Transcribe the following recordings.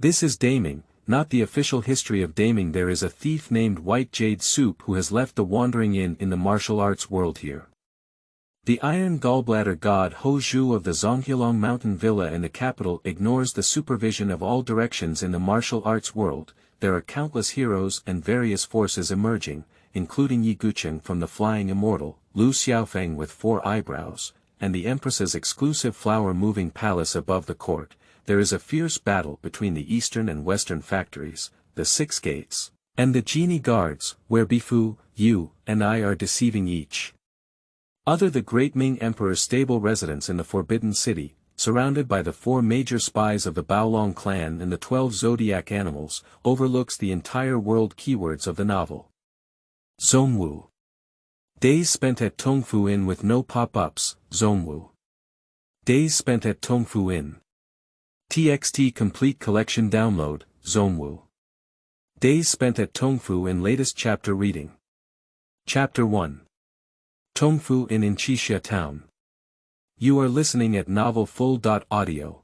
This is Daming, not the official history of Daming. There is a thief named White Jade Soup who has left the Wandering Inn in the martial arts world here. The Iron Gallbladder god Ho Zhu of the Zhonghulong Mountain Villa in the capital ignores the supervision of all directions in the martial arts world. There are countless heroes and various forces emerging, including Ye Gucheng from the Flying Immortal, Lu Xiaofeng with 4 eyebrows, and the Empress's exclusive flower-moving palace above the court. There is a fierce battle between the eastern and western factories, the 6 gates, and the genie guards, where Bifu, you, and I are deceiving each other. The great Ming Emperor's stable residence in the Forbidden City, surrounded by the 4 major spies of the Baolong clan and the 12 zodiac animals, overlooks the entire world. Keywords of the novel. Zongwu. Days spent at Tongfu Inn with no pop-ups, Zongwu. Days spent at Tongfu Inn. TXT Complete Collection Download, Zongwu. Days spent at Tongfu Inn. Latest chapter reading. Chapter 1. Tongfu Inn in Qixia Town. You are listening at novelfull.audio.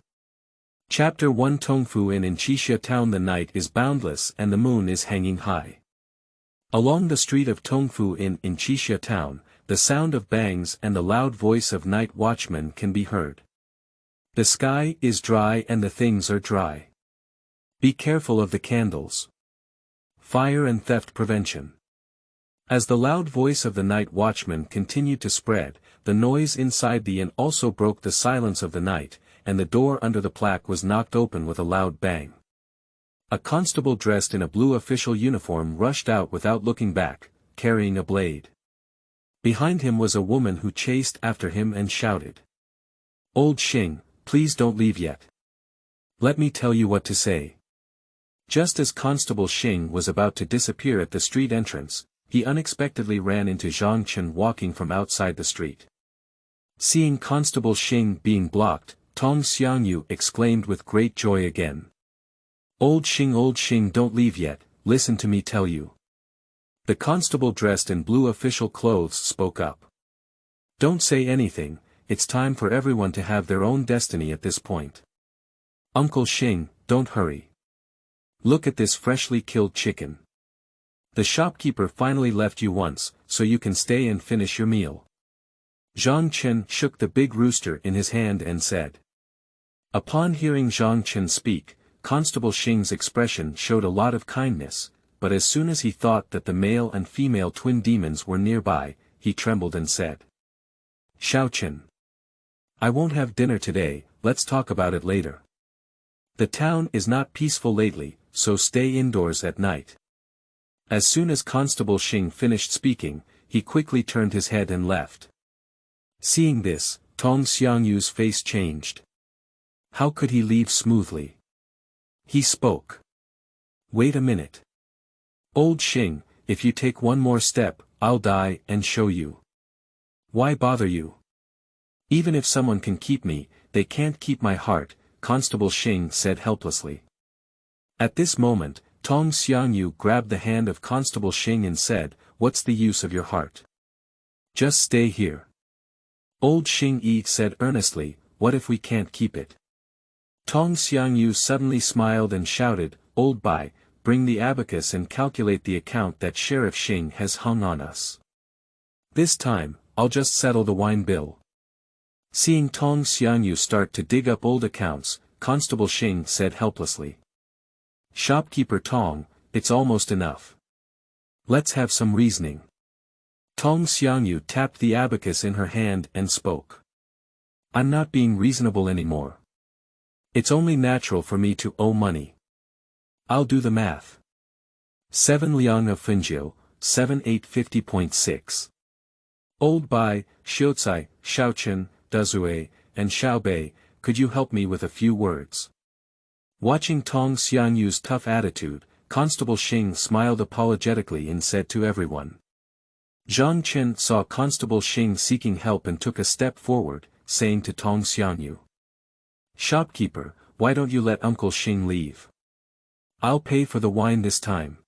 Chapter 1. Tongfu Inn in Qixia Town. The night is boundless and the moon is hanging high. Along the street of Tongfu Inn in Qixia Town, the sound of bangs and the loud voice of night watchmen can be heard. The sky is dry and the things are dry. Be careful of the candles. Fire and theft prevention. As the loud voice of the night watchman continued to spread, the noise inside the inn also broke the silence of the night, and the door under the plaque was knocked open with a loud bang. A constable dressed in a blue official uniform rushed out without looking back, carrying a blade. Behind him was a woman who chased after him and shouted, "Old Xing, please don't leave yet. Let me tell you what to say." Just as Constable Xing was about to disappear at the street entrance, he unexpectedly ran into Zhang Chen walking from outside the street. Seeing Constable Xing being blocked, Tong Xiangyu exclaimed with great joy again. Old Xing, don't leave yet, listen to me tell you." The constable dressed in blue official clothes spoke up. "Don't say anything, it's time for everyone to have their own destiny at this point. Uncle Xing, don't hurry. Look at this freshly killed chicken. The shopkeeper finally left you once, so you can stay and finish your meal." Zhang Chen shook the big rooster in his hand and said. Upon hearing Zhang Chen speak, Constable Xing's expression showed a lot of kindness, but as soon as he thought that the male and female twin demons were nearby, he trembled and said. "Xiao Chen. I won't have dinner today, let's talk about it later. The town is not peaceful lately, so stay indoors at night." As soon as Constable Xing finished speaking, he quickly turned his head and left. Seeing this, Tong Xiangyu's face changed. How could he leave smoothly? He spoke. "Wait a minute. Old Xing, if you take one more step, I'll die and show you. Why bother you? Even if someone can keep me, they can't keep my heart," Constable Xing said helplessly. At this moment, Tong Xiangyu grabbed the hand of Constable Xing and said, "What's the use of your heart? Just stay here." Old Xing Yi said earnestly, "What if we can't keep it?" Tong Xiangyu suddenly smiled and shouted, "Old Bai, bring the abacus and calculate the account that Sheriff Xing has hung on us. This time, I'll just settle the wine bill." Seeing Tong Xiangyu start to dig up old accounts, Constable Xing said helplessly. "Shopkeeper Tong, it's almost enough. Let's have some reasoning." Tong Xiangyu tapped the abacus in her hand and spoke. "I'm not being reasonable anymore. It's only natural for me to owe money. I'll do the math. 7 Liang of Fengjiu, 7850.6. Old Bai, Xiaocai, Xiaochen, Dazue, and Xiaobei, could you help me with a few words?" Watching Tong Xiangyu's tough attitude, Constable Xing smiled apologetically and said to everyone. Zhang Chen saw Constable Xing seeking help and took a step forward, saying to Tong Xiangyu. "Shopkeeper, why don't you let Uncle Xing leave? I'll pay for the wine this time."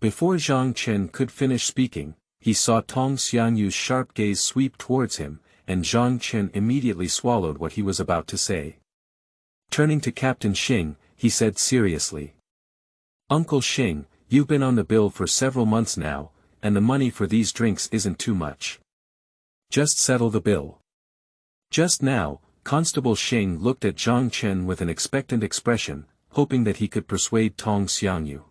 Before Zhang Chen could finish speaking, he saw Tong Xiangyu's sharp gaze sweep towards him, and Zhang Chen immediately swallowed what he was about to say. Turning to Captain Xing, he said seriously. Uncle Xing, you've been on the bill for several months now, and the money for these drinks isn't too much. Just settle the bill. Just now, Constable Xing looked at Zhang Chen with an expectant expression, hoping that he could persuade Tong Xiangyu.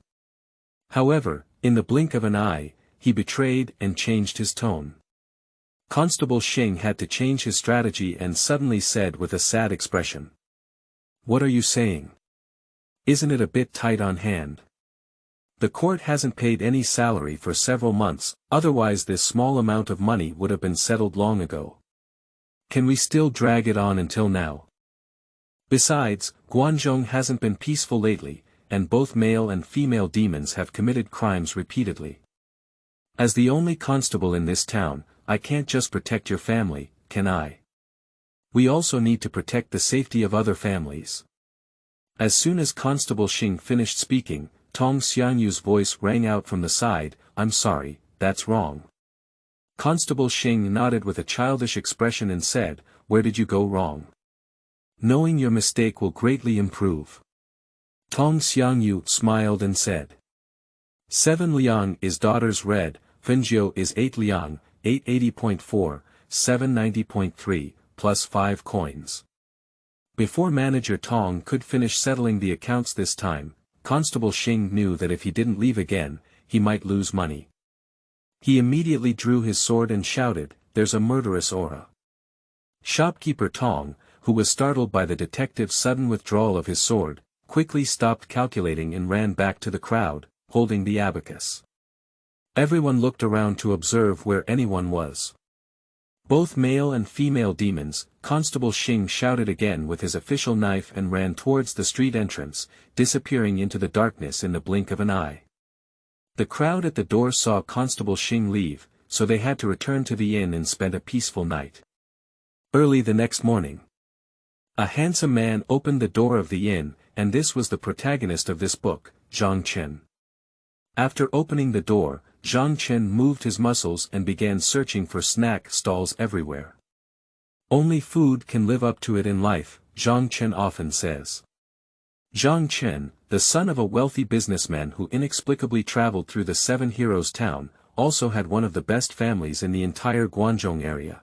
However, in the blink of an eye, he betrayed and changed his tone. Constable Xing had to change his strategy and suddenly said with a sad expression. What are you saying? Isn't it a bit tight on hand? The court hasn't paid any salary for several months, otherwise this small amount of money would have been settled long ago. Can we still drag it on until now? Besides, Guanzhong hasn't been peaceful lately, and both male and female demons have committed crimes repeatedly. As the only constable in this town, I can't just protect your family, can I? We also need to protect the safety of other families. As soon as Constable Xing finished speaking, Tong Xiangyu's voice rang out from the side, I'm sorry, that's wrong. Constable Xing nodded with a childish expression and said, where did you go wrong? Knowing your mistake will greatly improve. Tong Xiangyu smiled and said. 7 liang is daughter's red, Fengjiu is 8 liang, 880.4, 790.3, plus 5 coins. Before Manager Tong could finish settling the accounts this time, Constable Xing knew that if he didn't leave again, he might lose money. He immediately drew his sword and shouted, there's a murderous aura. Shopkeeper Tong, who was startled by the detective's sudden withdrawal of his sword, quickly stopped calculating and ran back to the crowd, holding the abacus. Everyone looked around to observe where anyone was. Both male and female demons, Constable Xing shouted again with his official knife and ran towards the street entrance, disappearing into the darkness in the blink of an eye. The crowd at the door saw Constable Xing leave, so they had to return to the inn and spend a peaceful night. Early the next morning, a handsome man opened the door of the inn, and this was the protagonist of this book, Zhang Chen. After opening the door, Zhang Chen moved his muscles and began searching for snack stalls everywhere. Only food can live up to it in life, Zhang Chen often says. Zhang Chen, the son of a wealthy businessman who inexplicably traveled through the Seven Heroes town, also had one of the best families in the entire Guangzhong area.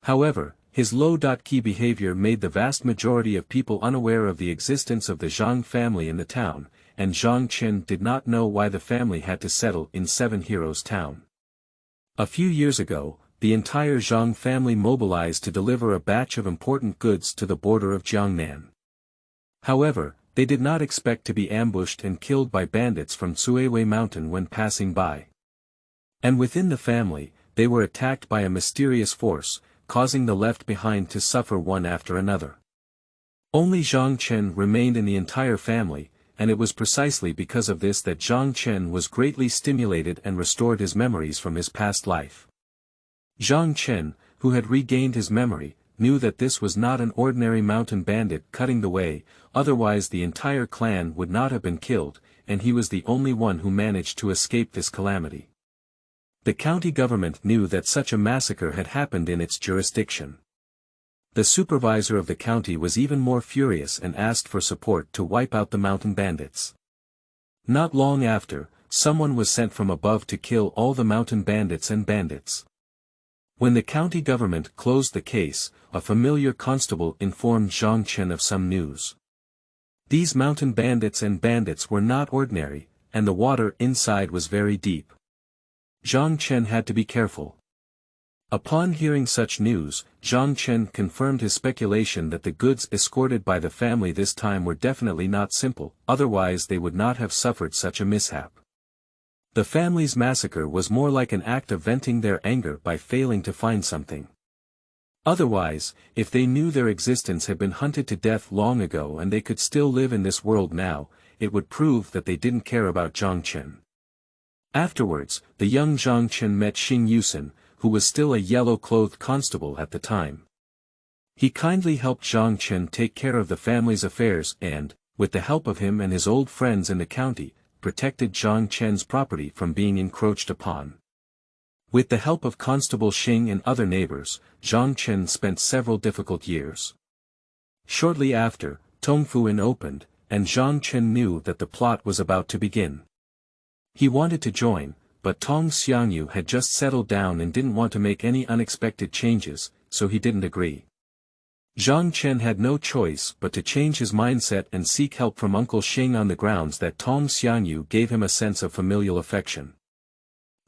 However, his low-key behavior made the vast majority of people unaware of the existence of the Zhang family in the town, and Zhang Chen did not know why the family had to settle in Seven Heroes town. A few years ago, the entire Zhang family mobilized to deliver a batch of important goods to the border of Jiangnan. However, they did not expect to be ambushed and killed by bandits from Cuiwei mountain when passing by. And within the family, they were attacked by a mysterious force, causing the left behind to suffer one after another. Only Zhang Chen remained in the entire family, and it was precisely because of this that Zhang Chen was greatly stimulated and restored his memories from his past life. Zhang Chen, who had regained his memory, knew that this was not an ordinary mountain bandit cutting the way, otherwise the entire clan would not have been killed, and he was the only one who managed to escape this calamity. The county government knew that such a massacre had happened in its jurisdiction. The supervisor of the county was even more furious and asked for support to wipe out the mountain bandits. Not long after, someone was sent from above to kill all the mountain bandits and bandits. When the county government closed the case, a familiar constable informed Zhang Chen of some news. These mountain bandits and bandits were not ordinary, and the water inside was very deep. Zhang Chen had to be careful. Upon hearing such news, Zhang Chen confirmed his speculation that the goods escorted by the family this time were definitely not simple, otherwise they would not have suffered such a mishap. The family's massacre was more like an act of venting their anger by failing to find something. Otherwise, if they knew their existence had been hunted to death long ago and they could still live in this world now, it would prove that they didn't care about Zhang Chen. Afterwards, the young Zhang Chen met Xing Yusen, who was still a yellow-clothed constable at the time. He kindly helped Zhang Chen take care of the family's affairs and, with the help of him and his old friends in the county, protected Zhang Chen's property from being encroached upon. With the help of Constable Xing and other neighbors, Zhang Chen spent several difficult years. Shortly after, Tongfu Inn opened, and Chen knew that the plot was about to begin. He wanted to join, but Tong's Xiangyu had just settled down and didn't want to make any unexpected changes, so he didn't agree. Chen had no choice but to change his mindset and seek help from Uncle Xing on the grounds that Tong's Xiangyu gave him a sense of familial affection.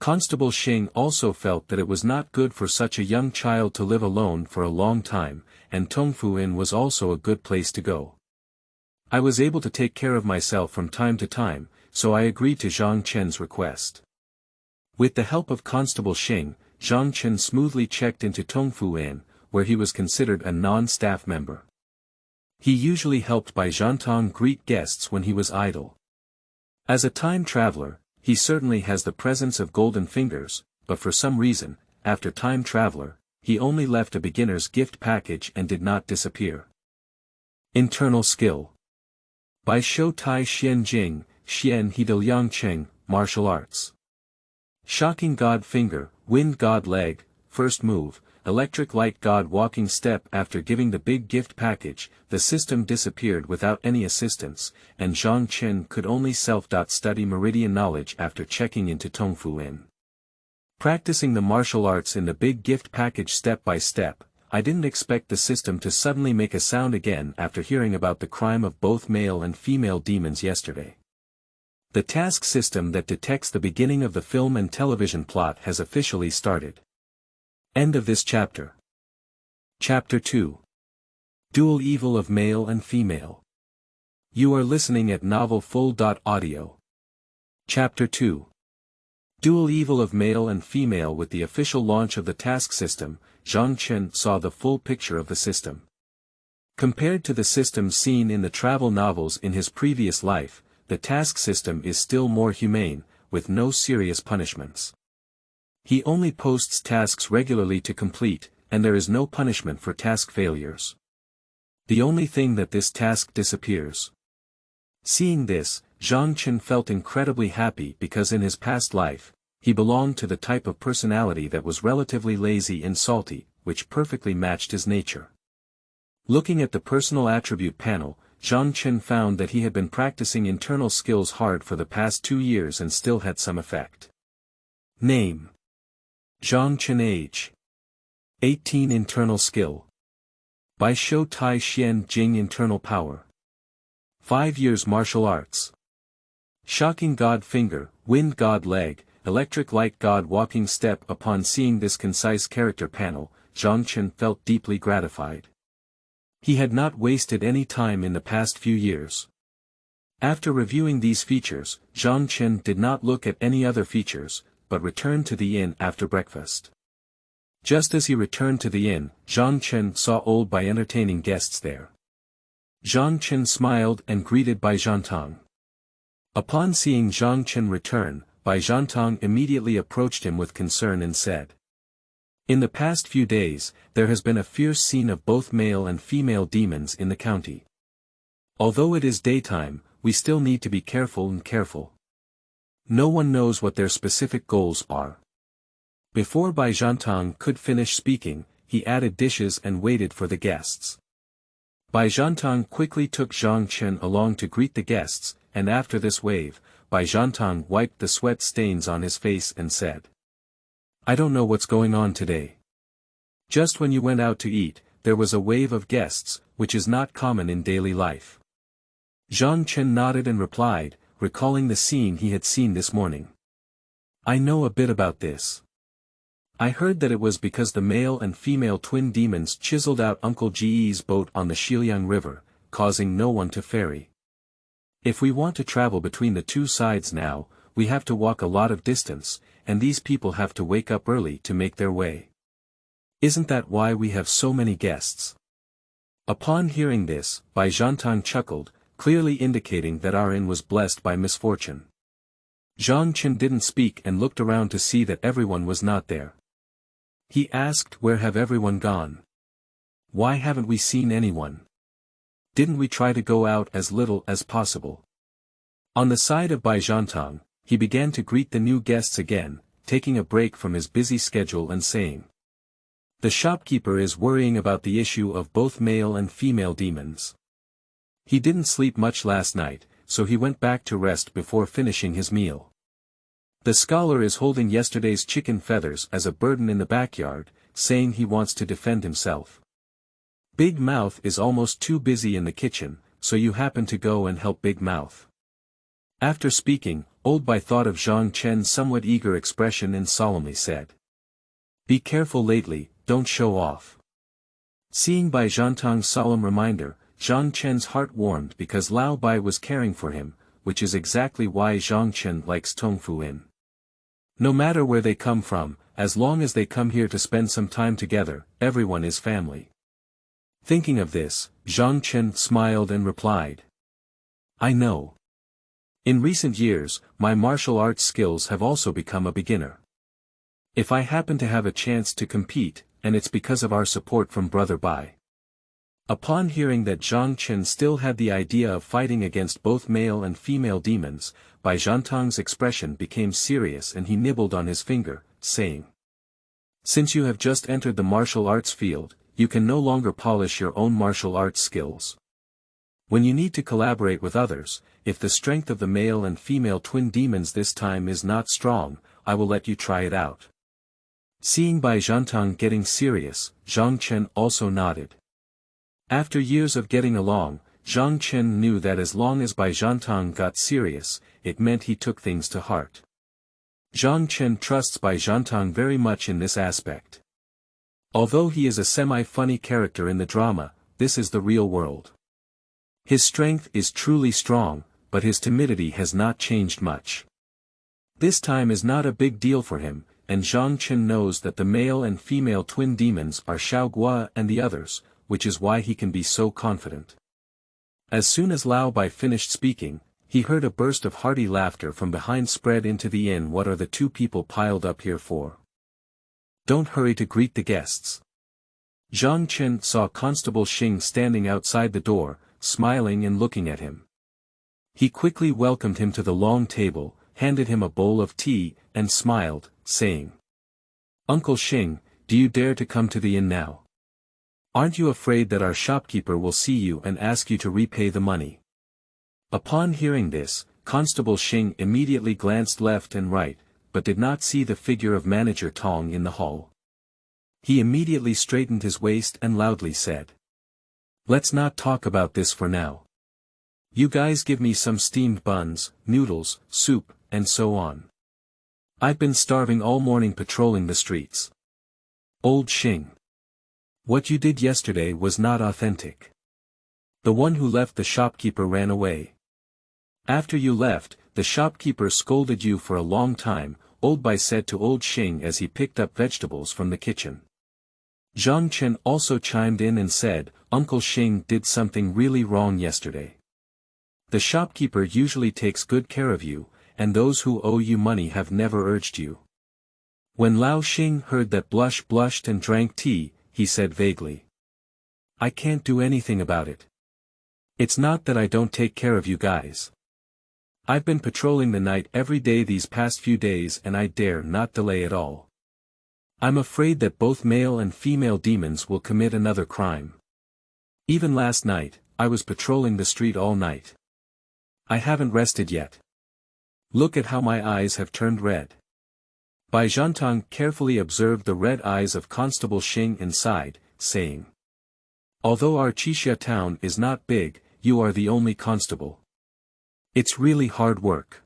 Constable Xing also felt that it was not good for such a young child to live alone for a long time, and Tongfu Inn was also a good place to go. I was able to take care of myself from time to time, so I agreed to Zhang Chen's request. With the help of Constable Xing, Zhang Chen smoothly checked into Tongfu Inn, where he was considered a non-staff member. He usually helped Bai Zhantong greet guests when he was idle. As a time traveler, he certainly has the presence of golden fingers, but for some reason, after Time Traveler, he only left a beginner's gift package and did not disappear. Internal Skill. By Shou Tai Xian Jing, Xian Hidil Yang Cheng, Martial Arts. Shocking God Finger, Wind God Leg, First Move, Electric Light God Walking Step. After giving the big gift package, the system disappeared without any assistance, and Zhang Chen could only self-study meridian knowledge after checking into Tongfu Inn. Practicing the martial arts in the big gift package step by step, I didn't expect the system to suddenly make a sound again after hearing about the crime of both male and female demons yesterday. The task system that detects the beginning of the film and television plot has officially started. End of this chapter. Chapter 2. Dual Evil of Male and Female. You are listening at novelfull.audio. Chapter 2. Dual Evil of Male and Female. With the official launch of the task system, Zhang Chen saw the full picture of the system. Compared to the systems seen in the travel novels in his previous life, the task system is still more humane, with no serious punishments. He only posts tasks regularly to complete, and there is no punishment for task failures. The only thing that this task disappears. Seeing this, Zhang Chen felt incredibly happy because in his past life, he belonged to the type of personality that was relatively lazy and salty, which perfectly matched his nature. Looking at the personal attribute panel, Zhang Chen found that he had been practicing internal skills hard for the past 2 years and still had some effect. Name. Zhang Chen. Age. 18. Internal Skill. By Shou Tai Xian Jing. Internal Power. 5 years Martial Arts. Shocking God Finger, Wind God Leg, Electric Light God Walking Step. Upon seeing this concise character panel, Zhang Chen felt deeply gratified. He had not wasted any time in the past few years. After reviewing these features, Zhang Chen did not look at any other features, but returned to the inn after breakfast. Just as he returned to the inn, Zhang Chen saw old Bai entertaining guests there. Zhang Chen smiled and greeted Bai Zhantong. Upon seeing Zhang Chen return, Bai Zhantong immediately approached him with concern and said, "In the past few days, there has been a fierce scene of both male and female demons in the county. Although it is daytime, we still need to be careful. No one knows what their specific goals are." Before Bai Zhantong could finish speaking, he added dishes and waited for the guests. Bai Zhantong quickly took Zhang Chen along to greet the guests, and after this wave, Bai Zhantong wiped the sweat stains on his face and said, "I don't know what's going on today. Just when you went out to eat, there was a wave of guests, which is not common in daily life." Zhang Chen nodded and replied, recalling the scene he had seen this morning. "I know a bit about this. I heard that it was because the male and female twin demons chiseled out Uncle Ji's boat on the Xiuyang River, causing no one to ferry. If we want to travel between the two sides now, we have to walk a lot of distance, and these people have to wake up early to make their way. Isn't that why we have so many guests?" Upon hearing this, Bai Zhantong chuckled, clearly indicating that our inn was blessed by misfortune. Zhang Chen didn't speak and looked around to see that everyone was not there. He asked, "Where have everyone gone? Why haven't we seen anyone? Didn't we try to go out as little as possible?" On the side of Bai Zhantong, he began to greet the new guests again, taking a break from his busy schedule and saying, "The shopkeeper is worrying about the issue of both male and female demons. He didn't sleep much last night, so he went back to rest before finishing his meal. The scholar is holding yesterday's chicken feathers as a burden in the backyard, saying he wants to defend himself. Big Mouth is almost too busy in the kitchen, so you happen to go and help Big Mouth. After speaking, Old Bai thought of Zhang Chen's somewhat eager expression and solemnly said. Be careful lately, don't show off. Seeing Bai Zhantang's solemn reminder, Zhang Chen's heart warmed because Lao Bai was caring for him, which is exactly why Zhang Chen likes Tongfu in. No matter where they come from, as long as they come here to spend some time together, everyone is family. Thinking of this, Zhang Chen smiled and replied. I know. In recent years, my martial arts skills have also become a beginner. If I happen to have a chance to compete, and it's because of our support from Brother Bai. Upon hearing that Zhang Chen still had the idea of fighting against both male and female demons, Bai Zhantang's expression became serious and he nibbled on his finger, saying. Since you have just entered the martial arts field, you can no longer polish your own martial arts skills. When you need to collaborate with others, if the strength of the male and female twin demons this time is not strong, I will let you try it out. Seeing Bai Zhantang getting serious, Zhang Chen also nodded. After years of getting along, Zhang Chen knew that as long as Bai Zhantang got serious, it meant he took things to heart. Zhang Chen trusts Bai Zhantang very much in this aspect. Although he is a semi-funny character in the drama, this is the real world. His strength is truly strong, but his timidity has not changed much. This time is not a big deal for him, and Zhang Chen knows that the male and female twin demons are Xiao Guo and the others, which is why he can be so confident. As soon as Lao Bai finished speaking, he heard a burst of hearty laughter from behind. Spread into the inn. What are the two people piled up here for? Don't hurry to greet the guests. Zhang Chen saw Constable Xing standing outside the door, smiling and looking at him. He quickly welcomed him to the long table, handed him a bowl of tea, and smiled, saying. Uncle Xing, do you dare to come to the inn now? Aren't you afraid that our shopkeeper will see you and ask you to repay the money? Upon hearing this, Constable Xing immediately glanced left and right, but did not see the figure of Manager Tong in the hall. He immediately straightened his waist and loudly said. Let's not talk about this for now. You guys give me some steamed buns, noodles, soup, and so on. I've been starving all morning patrolling the streets. Old Xing. What you did yesterday was not authentic. The one who left the shopkeeper ran away. After you left, the shopkeeper scolded you for a long time, Old Bai said to Old Xing as he picked up vegetables from the kitchen. Zhang Chen also chimed in and said, Uncle Xing did something really wrong yesterday. The shopkeeper usually takes good care of you, and those who owe you money have never urged you. When Lao Xing heard that blushed and drank tea, he said vaguely. I can't do anything about it. It's not that I don't take care of you guys. I've been patrolling the night every day these past few days and I dare not delay at all. I'm afraid that both male and female demons will commit another crime. Even last night, I was patrolling the street all night. I haven't rested yet. Look at how my eyes have turned red. Bai Zhantang carefully observed the red eyes of Constable Xing and sighed, saying. Although our Qixia town is not big, you are the only constable. It's really hard work.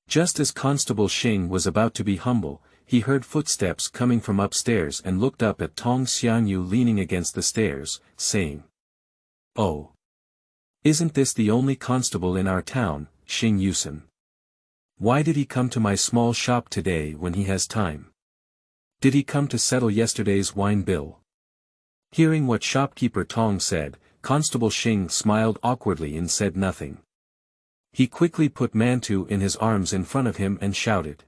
Just as Constable Xing was about to be humble, he heard footsteps coming from upstairs and looked up at Tong Xiangyu leaning against the stairs, saying. Oh. Isn't this the only constable in our town, Xing Yusen? Why did he come to my small shop today when he has time? Did he come to settle yesterday's wine bill? Hearing what shopkeeper Tong said, Constable Xing smiled awkwardly and said nothing. He quickly put Mantu in his arms in front of him and shouted.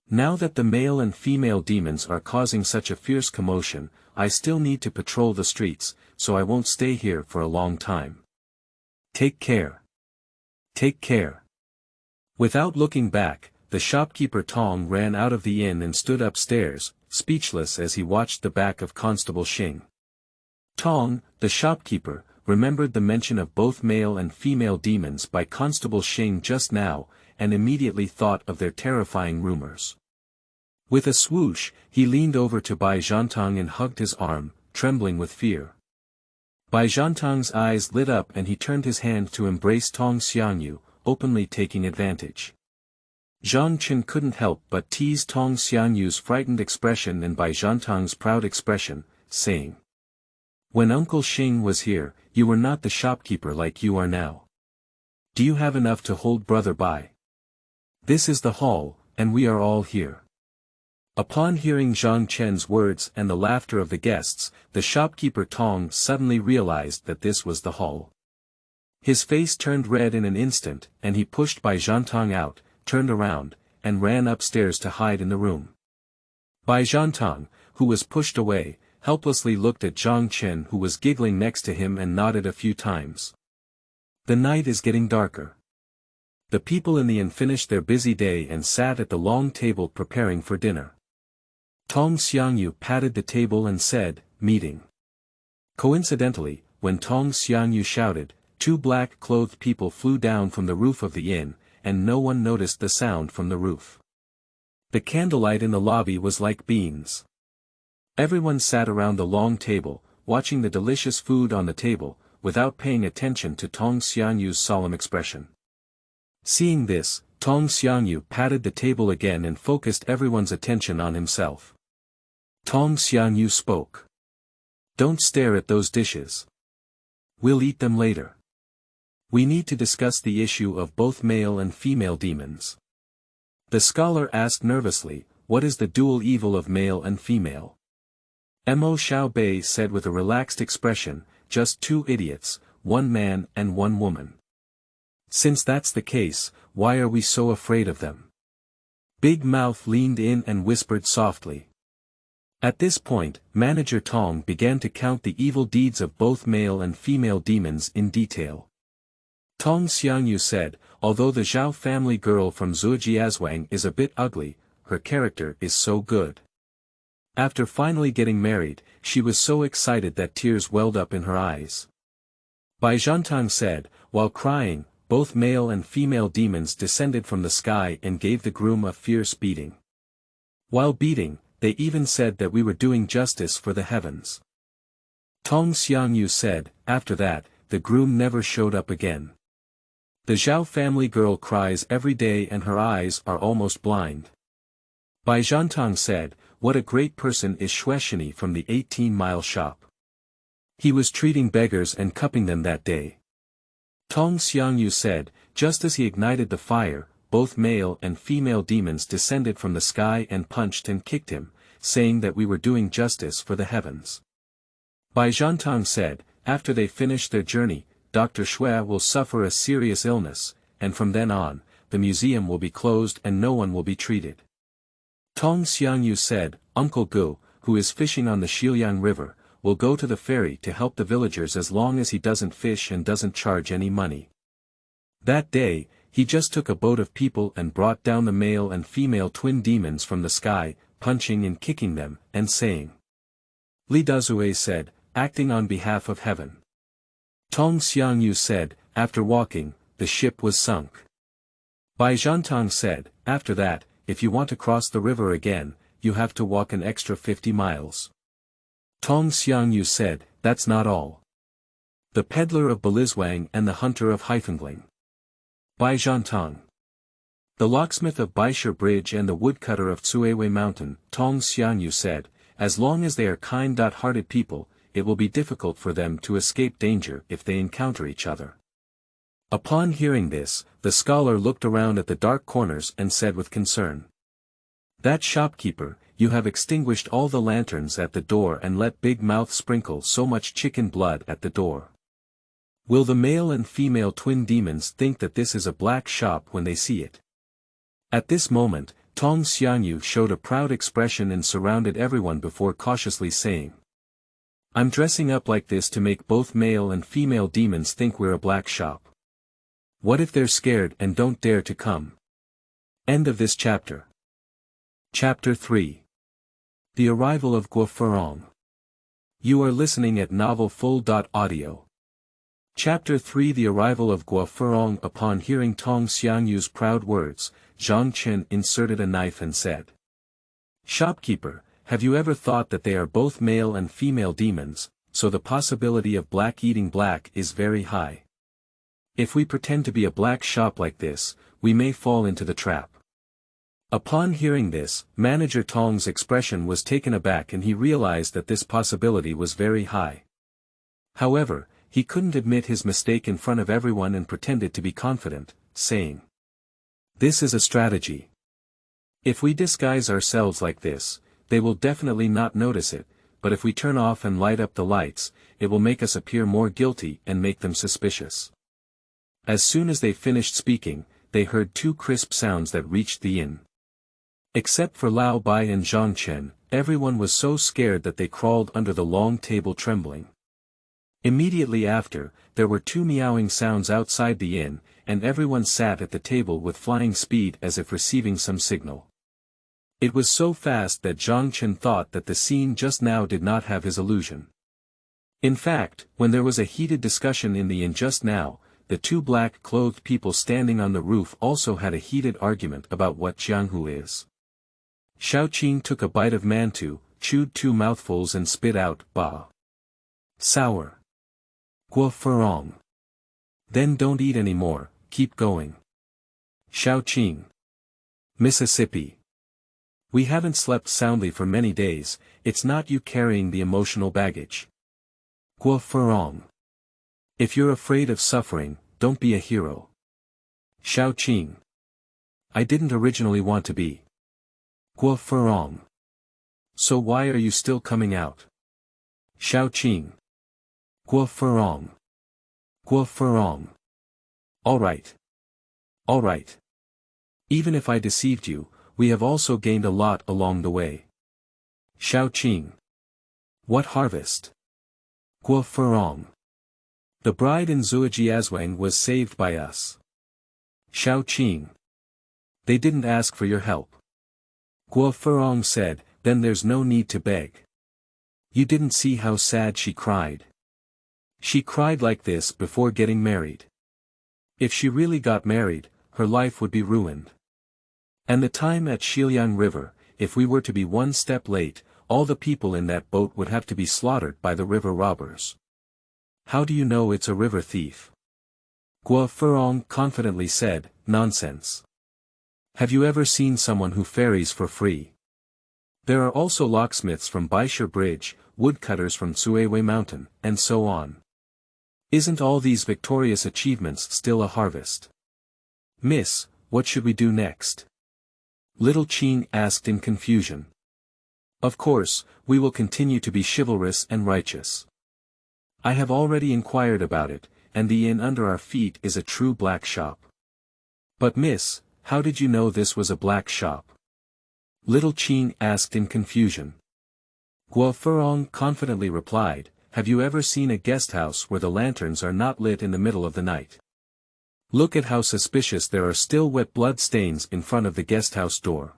Now that the male and female demons are causing such a fierce commotion, I still need to patrol the streets, so I won't stay here for a long time. Take care. Take care. Without looking back, the shopkeeper Tong ran out of the inn and stood upstairs, speechless as he watched the back of Constable Xing. Tong, the shopkeeper, remembered the mention of both male and female demons by Constable Xing just now, and immediately thought of their terrifying rumors. With a swoosh, he leaned over to Bai Zhantang and hugged his arm, trembling with fear. Bai Zhantang's eyes lit up and he turned his hand to embrace Tong Xiangyu, openly taking advantage. Zhang Chen couldn't help but tease Tong Xiangyu's frightened expression and Bai Zhantang's proud expression, saying, "When Uncle Xing was here, you were not the shopkeeper like you are now. Do you have enough to hold Brother Bai? This is the hall, and we are all here." Upon hearing Zhang Chen's words and the laughter of the guests, the shopkeeper Tong suddenly realized that this was the hall. His face turned red in an instant, and he pushed Bai Zhantang out, turned around, and ran upstairs to hide in the room. Bai Zhantang, who was pushed away, helplessly looked at Zhang Chen who was giggling next to him and nodded a few times. The night is getting darker. The people in the inn finished their busy day and sat at the long table preparing for dinner. Tong Xiangyu patted the table and said, "Meeting." Coincidentally, when Tong Xiangyu shouted, two black-clothed people flew down from the roof of the inn, and no one noticed the sound from the roof. The candlelight in the lobby was like beans. Everyone sat around the long table, watching the delicious food on the table, without paying attention to Tong Xiangyu's solemn expression. Seeing this, Tong Xiangyu patted the table again and focused everyone's attention on himself. Tong Xiangyu spoke. "Don't stare at those dishes. We'll eat them later. We need to discuss the issue of both male and female demons." The scholar asked nervously, "What is the dual evil of male and female?" Mo Xiaobei said with a relaxed expression, "Just two idiots, one man and one woman. Since that's the case, why are we so afraid of them?" Big Mouth leaned in and whispered softly. At this point, Manager Tong began to count the evil deeds of both male and female demons in detail. Tong Xiangyu said, "Although the Zhao family girl from Zhujiazhuang is a bit ugly, her character is so good. After finally getting married, she was so excited that tears welled up in her eyes." Bai Zhantang said, "While crying, both male and female demons descended from the sky and gave the groom a fierce beating. While beating, they even said that we were doing justice for the heavens." Tong Xiangyu said, "After that, the groom never showed up again. The Zhao family girl cries every day and her eyes are almost blind." Bai Zhantang said, "What a great person is Shueshini from the 18-mile shop. He was treating beggars and cupping them that day." Tong Xiangyu said, "Just as he ignited the fire, both male and female demons descended from the sky and punched and kicked him, saying that we were doing justice for the heavens." Bai Zhantang said, "After they finish their journey, Dr. Shui will suffer a serious illness, and from then on, the museum will be closed and no one will be treated." Tong Xiangyu said, "Uncle Gu, who is fishing on the Xiuyang River, will go to the ferry to help the villagers as long as he doesn't fish and doesn't charge any money. That day, he just took a boat of people and brought down the male and female twin demons from the sky, punching and kicking them, and saying." Li Dazue said, "Acting on behalf of heaven." Tong Xiangyu said, "After walking, the ship was sunk." Bai Zhantang said, "After that, if you want to cross the river again, you have to walk an extra 50 miles. Tong Xiangyu said, "That's not all. The peddler of Belizwang and the hunter of Haifengling. Bai Zhantang. The locksmith of Baisher Bridge and the woodcutter of Cuiwei Mountain." Tong Xiangyu said, "As long as they are kind-hearted people, it will be difficult for them to escape danger if they encounter each other." Upon hearing this, the scholar looked around at the dark corners and said with concern, "That shopkeeper, you have extinguished all the lanterns at the door and let Big Mouth sprinkle so much chicken blood at the door. Will the male and female twin demons think that this is a black shop when they see it?" At this moment, Tong Xiangyu showed a proud expression and surrounded everyone before cautiously saying, "I'm dressing up like this to make both male and female demons think we're a black shop. What if they're scared and don't dare to come?" End of this chapter. Chapter 3. The Arrival of Guo Furong. You are listening at novelfull.audio. Chapter 3 The arrival of Guo Furong. Upon hearing Tong Xiangyu's proud words, Chen inserted a knife and said, "Shopkeeper, have you ever thought that they are both male and female demons, so the possibility of black eating black is very high? If we pretend to be a black shop like this, we may fall into the trap." Upon hearing this, Manager Tong's expression was taken aback and he realized that this possibility was very high. However, he couldn't admit his mistake in front of everyone and pretended to be confident, saying, "This is a strategy. If we disguise ourselves like this, they will definitely not notice it, but if we turn off and light up the lights, it will make us appear more guilty and make them suspicious." As soon as they finished speaking, they heard two crisp sounds that reached the inn. Except for Lao Bai and Zhang Chen, everyone was so scared that they crawled under the long table trembling. Immediately after, there were two meowing sounds outside the inn, and everyone sat at the table with flying speed as if receiving some signal. It was so fast that Zhang Chen thought that the scene just now did not have his illusion. In fact, when there was a heated discussion in the inn just now, the two black-clothed people standing on the roof also had a heated argument about what Jianghu is. Xiaoqing took a bite of mantu, chewed 2 mouthfuls and spit out, "Bah! Sour. Guo Furong. Then don't eat any more, keep going." Xiaoqing. Mississippi. "We haven't slept soundly for many days, it's not you carrying the emotional baggage." Guo Furong. "If you're afraid of suffering, don't be a hero." Xiaoqing. "I didn't originally want to be." Guo Furong. "So why are you still coming out?" Xiaoqing. Guo Furong. Guo Furong. All right. All right. Even if I deceived you, we have also gained a lot along the way. Xiaoqing. "What harvest?" Guo Furong. "The bride in Zuojiazwang was saved by us." Xiaoqing. "They didn't ask for your help." Guo Furong said, "Then there's no need to beg. You didn't see how sad she cried. She cried like this before getting married. If she really got married, her life would be ruined. And the time at Xiliang River, if we were to be one step late, all the people in that boat would have to be slaughtered by the river robbers. How do you know it's a river thief?" Guo Furong confidently said, "Nonsense. Have you ever seen someone who ferries for free? There are also locksmiths from Baisher Bridge, woodcutters from Cuiwei Mountain, and so on. Isn't all these victorious achievements still a harvest?" "Miss, what should we do next?" Little Qing asked in confusion. "Of course, we will continue to be chivalrous and righteous. I have already inquired about it, and the inn under our feet is a true black shop." "But miss, how did you know this was a black shop?" Little Qing asked in confusion. Guo Furong confidently replied, "Have you ever seen a guest house where the lanterns are not lit in the middle of the night? Look at how suspicious there are still wet blood stains in front of the guest house door.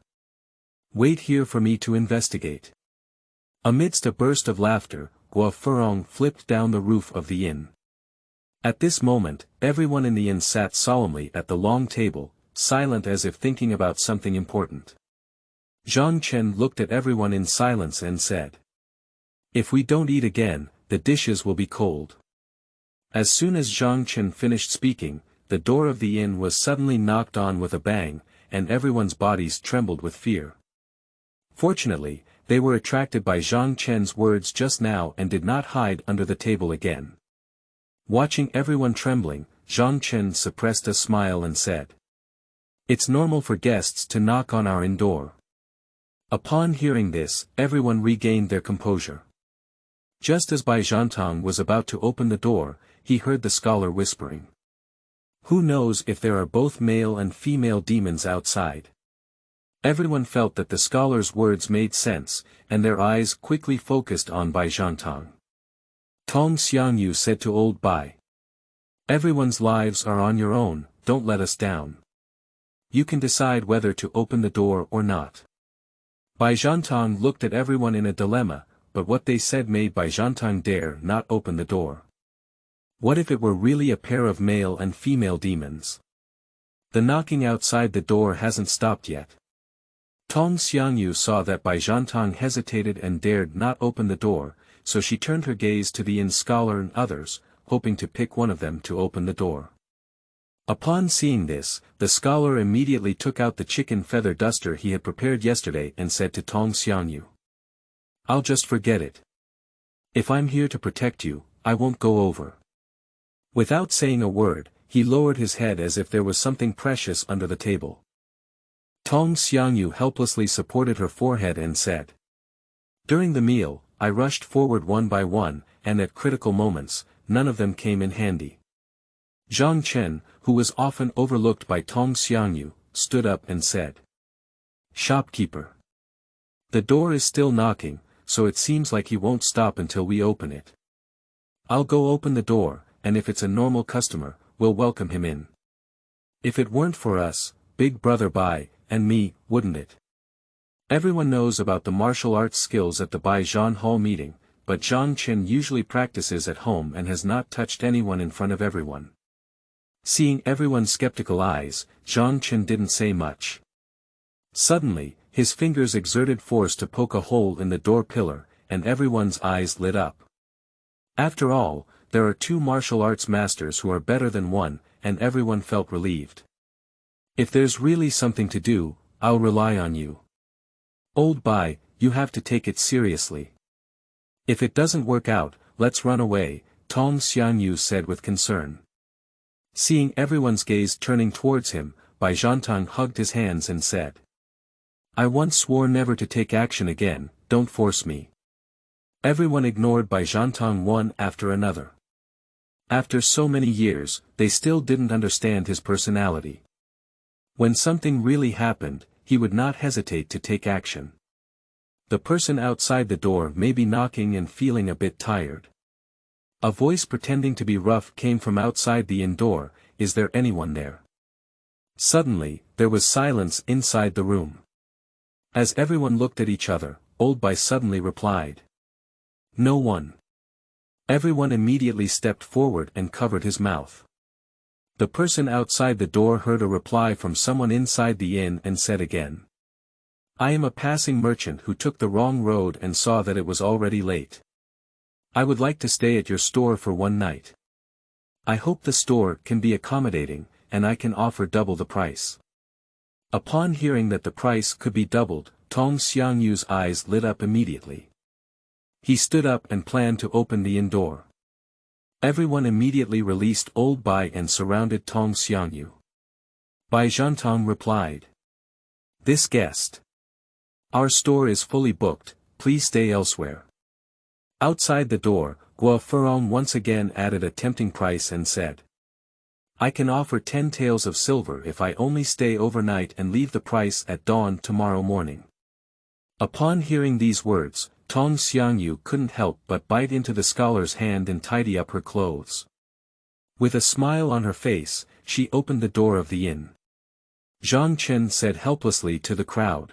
Wait here for me to investigate." Amidst a burst of laughter, Guo Furong flipped down the roof of the inn. At this moment, everyone in the inn sat solemnly at the long table, silent as if thinking about something important. Zhang Chen looked at everyone in silence and said, "If we don't eat again, the dishes will be cold." As soon as Zhang Chen finished speaking, the door of the inn was suddenly knocked on with a bang, and everyone's bodies trembled with fear. Fortunately, they were attracted by Zhang Chen's words just now and did not hide under the table again. Watching everyone trembling, Zhang Chen suppressed a smile and said, "It's normal for guests to knock on our inn door." Upon hearing this, everyone regained their composure. Just as Bai Zhantang was about to open the door, he heard the scholar whispering, "Who knows if there are both male and female demons outside?" Everyone felt that the scholar's words made sense, and their eyes quickly focused on Bai Zhantang. Tong Xiangyu said to old Bai, "Everyone's lives are on your own, don't let us down. You can decide whether to open the door or not." Bai Zhantang looked at everyone in a dilemma, but what they said made Bai Zhantang dare not open the door. What if it were really a pair of male and female demons? The knocking outside the door hasn't stopped yet. Tong Xiangyu saw that Bai Zhantong hesitated and dared not open the door, so she turned her gaze to the inn scholar and others, hoping to pick one of them to open the door. Upon seeing this, the scholar immediately took out the chicken feather duster he had prepared yesterday and said to Tong Xiangyu, "I'll just forget it. If I'm here to protect you, I won't go over." Without saying a word, he lowered his head as if there was something precious under the table. Tong Xiangyu helplessly supported her forehead and said, "During the meal, I rushed forward one by one, and at critical moments, none of them came in handy." Zhang Chen, who was often overlooked by Tong Xiangyu, stood up and said, "Shopkeeper. The door is still knocking, so it seems like he won't stop until we open it. I'll go open the door, and if it's a normal customer, we'll welcome him in. If it weren't for us, Big Brother Bai, and me, wouldn't it?" Everyone knows about the martial arts skills at the Bai Zhan Hall meeting, but Zhang Chen usually practices at home and has not touched anyone in front of everyone. Seeing everyone's skeptical eyes, Zhang Chen didn't say much. Suddenly, his fingers exerted force to poke a hole in the door pillar, and everyone's eyes lit up. After all, there are two martial arts masters who are better than one, and everyone felt relieved. "If there's really something to do, I'll rely on you. Old Bai, you have to take it seriously. If it doesn't work out, let's run away," Tong Xiangyu said with concern. Seeing everyone's gaze turning towards him, Bai Zhantong hugged his hands and said, "I once swore never to take action again, don't force me." Everyone ignored Bai Zhantong one after another. After so many years, they still didn't understand his personality. When something really happened, he would not hesitate to take action. The person outside the door may be knocking and feeling a bit tired. A voice pretending to be rough came from outside the inn door, "Is there anyone there?" Suddenly, there was silence inside the room. As everyone looked at each other, Old Bai suddenly replied, "No one." Everyone immediately stepped forward and covered his mouth. The person outside the door heard a reply from someone inside the inn and said again, "I am a passing merchant who took the wrong road and saw that it was already late. I would like to stay at your store for one night. I hope the store can be accommodating, and I can offer double the price." Upon hearing that the price could be doubled, Tong Xiangyu's eyes lit up immediately. He stood up and planned to open the inn door. Everyone immediately released Old Bai and surrounded Tong Xiangyu. Bai Zhantong replied, "This guest. Our store is fully booked, please stay elsewhere." Outside the door, Furong once again added a tempting price and said, "I can offer 10 taels of silver if I only stay overnight and leave the price at dawn tomorrow morning." Upon hearing these words, Tong Xiangyu couldn't help but bite into the scholar's hand and tidy up her clothes. With a smile on her face, she opened the door of the inn. Zhang Chen said helplessly to the crowd,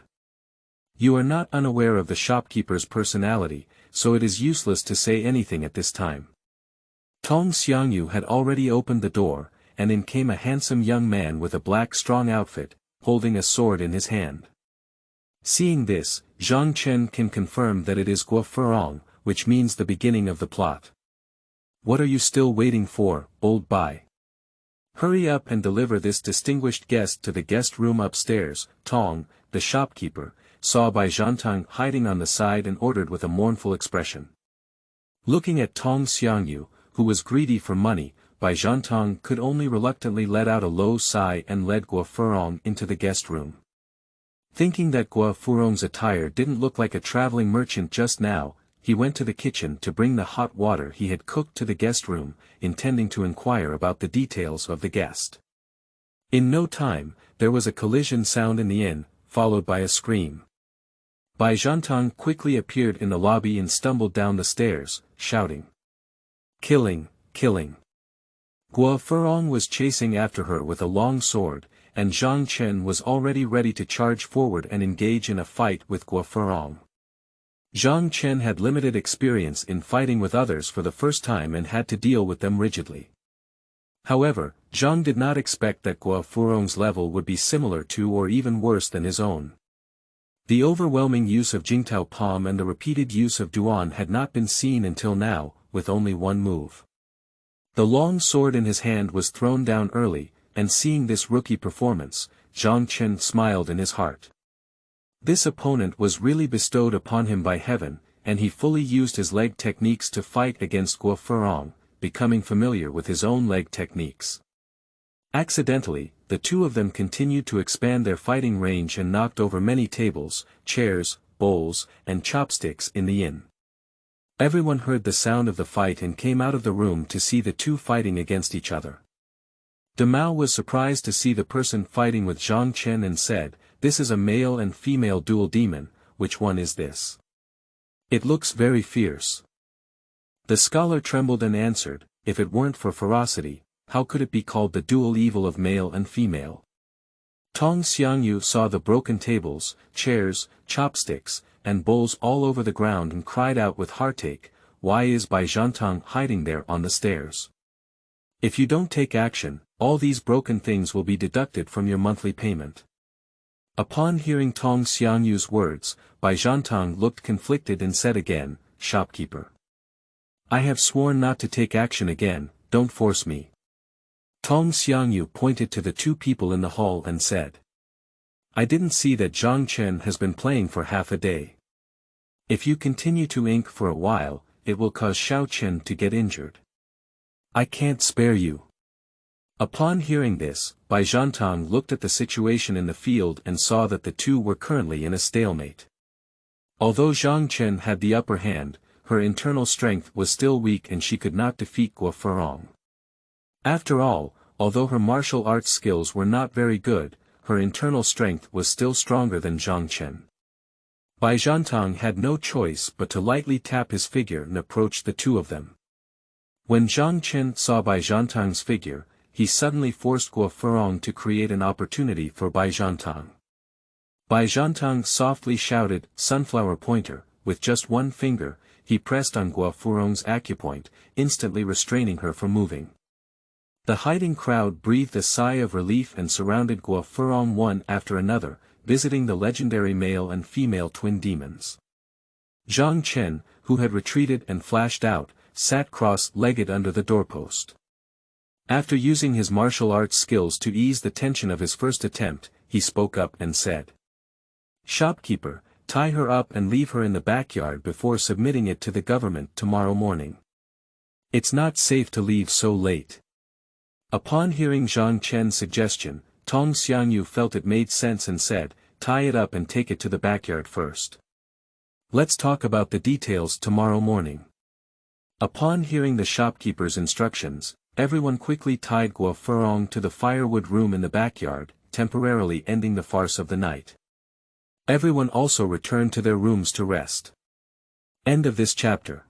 "You are not unaware of the shopkeeper's personality, so it is useless to say anything at this time." Tong Xiangyu had already opened the door, and in came a handsome young man with a black strong outfit, holding a sword in his hand. Seeing this, Zhang Chen can confirm that it is Guo Furong, which means the beginning of the plot. "What are you still waiting for, Old Bai? Hurry up and deliver this distinguished guest to the guest room upstairs." Tong, the shopkeeper, saw Bai Zhantong hiding on the side and ordered with a mournful expression. Looking at Tong Xiangyu, who was greedy for money, Bai Zhantong could only reluctantly let out a low sigh and led Guo Furong into the guest room. Thinking that Guo Furong's attire didn't look like a traveling merchant just now, he went to the kitchen to bring the hot water he had cooked to the guest room, intending to inquire about the details of the guest. In no time, there was a collision sound in the inn, followed by a scream. Bai Zhantong quickly appeared in the lobby and stumbled down the stairs, shouting, "Killing, killing." Guo Furong was chasing after her with a long sword, and Zhang Chen was already ready to charge forward and engage in a fight with Guo Furong. Zhang Chen had limited experience in fighting with others for the first time and had to deal with them rigidly. However, Zhang did not expect that Guo Furong's level would be similar to or even worse than his own. The overwhelming use of Jingtao Palm and the repeated use of Duan had not been seen until now, with only one move. The long sword in his hand was thrown down early, and seeing this rookie performance, Zhang Chen smiled in his heart. This opponent was really bestowed upon him by heaven, and he fully used his leg techniques to fight against Guo Furong, becoming familiar with his own leg techniques. Accidentally, the two of them continued to expand their fighting range and knocked over many tables, chairs, bowls, and chopsticks in the inn. Everyone heard the sound of the fight and came out of the room to see the two fighting against each other. De Mao was surprised to see the person fighting with Zhang Chen and said, "This is a male and female dual demon, which one is this? It looks very fierce." The scholar trembled and answered, "If it weren't for ferocity, how could it be called the dual evil of male and female?" Tong Xiangyu saw the broken tables, chairs, chopsticks, and bowls all over the ground and cried out with heartache, "Why is Bai Zhantang hiding there on the stairs? If you don't take action, all these broken things will be deducted from your monthly payment." Upon hearing Tong Xiangyu's words, Bai Zhantang looked conflicted and said again, "Shopkeeper, I have sworn not to take action again, don't force me." Tong Xiangyu pointed to the two people in the hall and said, "I didn't see that Zhang Chen has been playing for half a day. If you continue to ink for a while, it will cause Xiao Chen to get injured. I can't spare you." Upon hearing this, Bai Zhantang looked at the situation in the field and saw that the two were currently in a stalemate. Although Zhang Chen had the upper hand, her internal strength was still weak and she could not defeat Guo Furong. After all, although her martial arts skills were not very good, her internal strength was still stronger than Zhang Chen. Bai Zhantang had no choice but to lightly tap his figure and approach the two of them. When Zhang Chen saw Bai Zhantang's figure, he suddenly forced Guo Furong to create an opportunity for Bai Zhantang. Bai Zhantang softly shouted, "Sunflower pointer," with just one finger, he pressed on Guo Furong's acupoint, instantly restraining her from moving. The hiding crowd breathed a sigh of relief and surrounded Guo Furong one after another, visiting the legendary male and female twin demons. Zhang Chen, who had retreated and flashed out, sat cross-legged under the doorpost. After using his martial arts skills to ease the tension of his first attempt, he spoke up and said, "Shopkeeper, tie her up and leave her in the backyard before submitting it to the government tomorrow morning. It's not safe to leave so late." Upon hearing Zhang Chen's suggestion, Tong Xiangyu felt it made sense and said, "Tie it up and take it to the backyard first. Let's talk about the details tomorrow morning." Upon hearing the shopkeeper's instructions, everyone quickly tied Guo Furong to the firewood room in the backyard, temporarily ending the farce of the night. Everyone also returned to their rooms to rest. End of this chapter.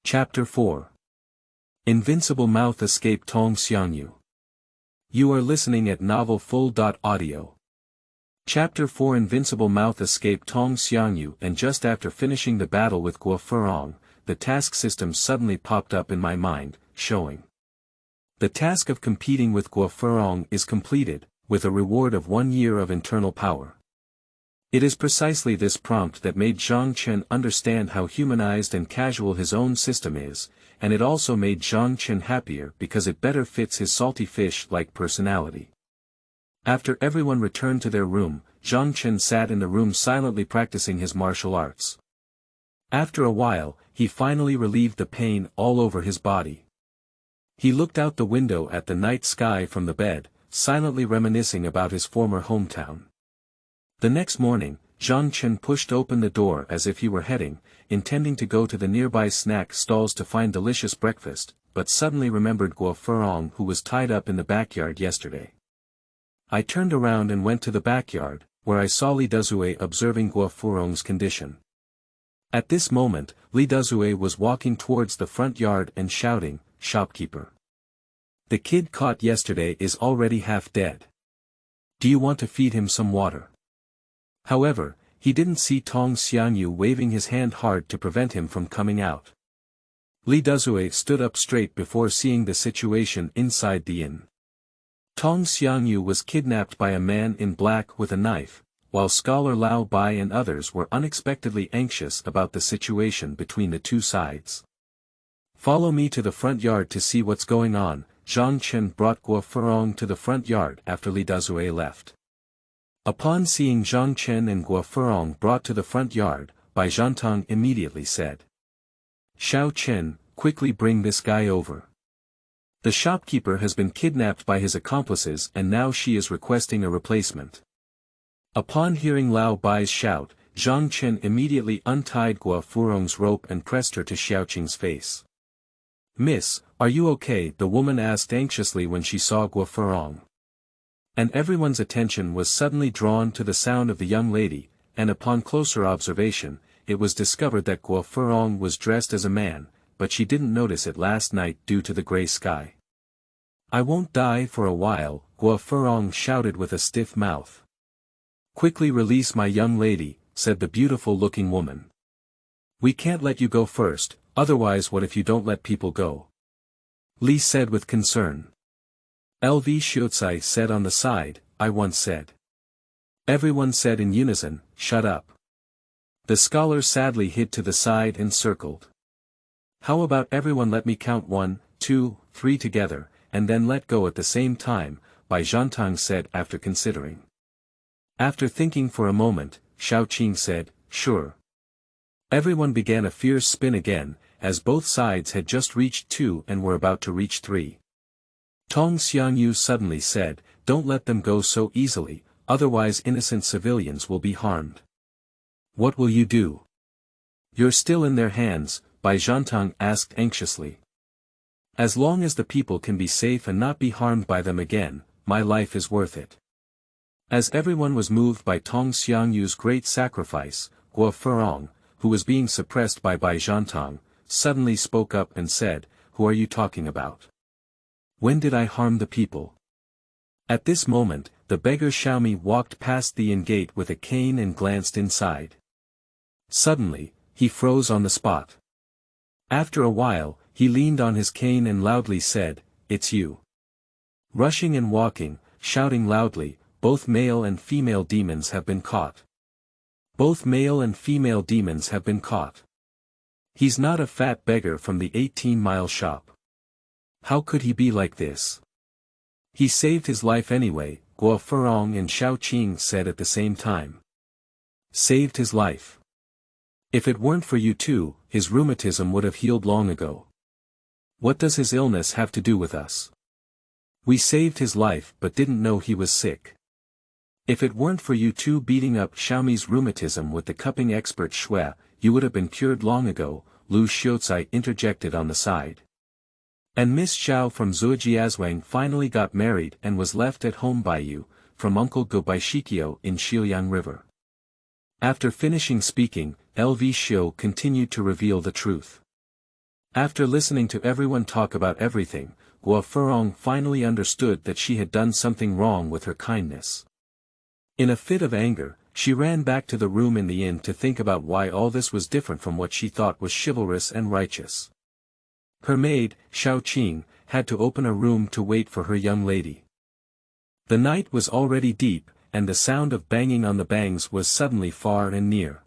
Chapter 4. Invincible Mouth Escape Tong Xiangyu. You are listening at novelfull.audio. Chapter 4 Invincible Mouth Escape Tong Xiangyu. And just after finishing the battle with Guo Furong, the task system suddenly popped up in my mind, showing. The task of competing with Guo Furong is completed, with a reward of 1 year of internal power. It is precisely this prompt that made Zhang Chen understand how humanized and casual his own system is, and it also made Zhang Chen happier because it better fits his salty fish-like personality. After everyone returned to their room, Zhang Chen sat in the room silently practicing his martial arts. After a while, he finally relieved the pain all over his body. He looked out the window at the night sky from the bed, silently reminiscing about his former hometown. The next morning, Zhang Chen pushed open the door as if he were heading, intending to go to the nearby snack stalls to find delicious breakfast, but suddenly remembered Guo Furong who was tied up in the backyard yesterday. I turned around and went to the backyard, where I saw Li Dezue observing Guo Furong's condition. At this moment, Li Dezue was walking towards the front yard and shouting, "Shopkeeper! The kid caught yesterday is already half dead. Do you want to feed him some water?" However, he didn't see Tong Xiangyu waving his hand hard to prevent him from coming out. Li Dezue stood up straight before seeing the situation inside the inn. Tong Xiangyu was kidnapped by a man in black with a knife, while Scholar Lao Bai and others were unexpectedly anxious about the situation between the two sides. Follow me to the front yard to see what's going on. Zhang Chen brought Guo Furong to the front yard after Li Dezue left. Upon seeing Zhang Chen and Guo Furong brought to the front yard, Bai Zhantong immediately said, "Xiao Chen, quickly bring this guy over. The shopkeeper has been kidnapped by his accomplices and now she is requesting a replacement." Upon hearing Lao Bai's shout, Zhang Chen immediately untied Guo Furong's rope and pressed her to Xiao Qing's face. "Miss, are you okay?" the woman asked anxiously when she saw Guo Furong. And everyone's attention was suddenly drawn to the sound of the young lady, and upon closer observation, it was discovered that Guo Furong was dressed as a man, but she didn't notice it last night due to the grey sky. "I won't die for a while," Guo Furong shouted with a stiff mouth. "Quickly release my young lady," said the beautiful-looking woman. "We can't let you go first, otherwise what if you don't let people go?" Li said with concern. LV Xiuzai said on the side, "I once said." Everyone said in unison, "Shut up." The scholar sadly hid to the side and circled. "How about everyone let me count 1, 2, 3 together, and then let go at the same time," Bai Zhantong said after considering. After thinking for a moment, Xiao Qing said, "Sure." Everyone began a fierce spin again, as both sides had just reached 2 and were about to reach 3. Tong Xiangyu suddenly said, "Don't let them go so easily, otherwise innocent civilians will be harmed." "What will you do?" "You're still in their hands," Bai Zhantong asked anxiously. "As long as the people can be safe and not be harmed by them again, my life is worth it." As everyone was moved by Tong Xiangyu's great sacrifice, Guo Furong, who was being suppressed by Bai Zhantong, suddenly spoke up and said, "Who are you talking about? When did I harm the people?" At this moment, the beggar Xiaomi walked past the inn gate with a cane and glanced inside. Suddenly, he froze on the spot. After a while, he leaned on his cane and loudly said, "It's you." Rushing and walking, shouting loudly, "Both male and female demons have been caught. Both male and female demons have been caught. He's not a fat beggar from the 18-mile shop. How could he be like this? He saved his life anyway," Guo Furong and Xiao Qing said at the same time. "Saved his life. If it weren't for you two, his rheumatism would have healed long ago. What does his illness have to do with us? We saved his life but didn't know he was sick. If it weren't for you two beating up Xiaomi's rheumatism with the cupping expert Shui, you would have been cured long ago," Lu Xiuzai interjected on the side. "And Miss Xiao from Zuojiazwang finally got married and was left at home by you, from Uncle Go by Shikio in Xiuyang River." After finishing speaking, LV Xiu continued to reveal the truth. After listening to everyone talk about everything, Guo Furong finally understood that she had done something wrong with her kindness. In a fit of anger, she ran back to the room in the inn to think about why all this was different from what she thought was chivalrous and righteous. Her maid, Xiao Qing, had to open a room to wait for her young lady. The night was already deep, and the sound of banging on the bangs was suddenly far and near.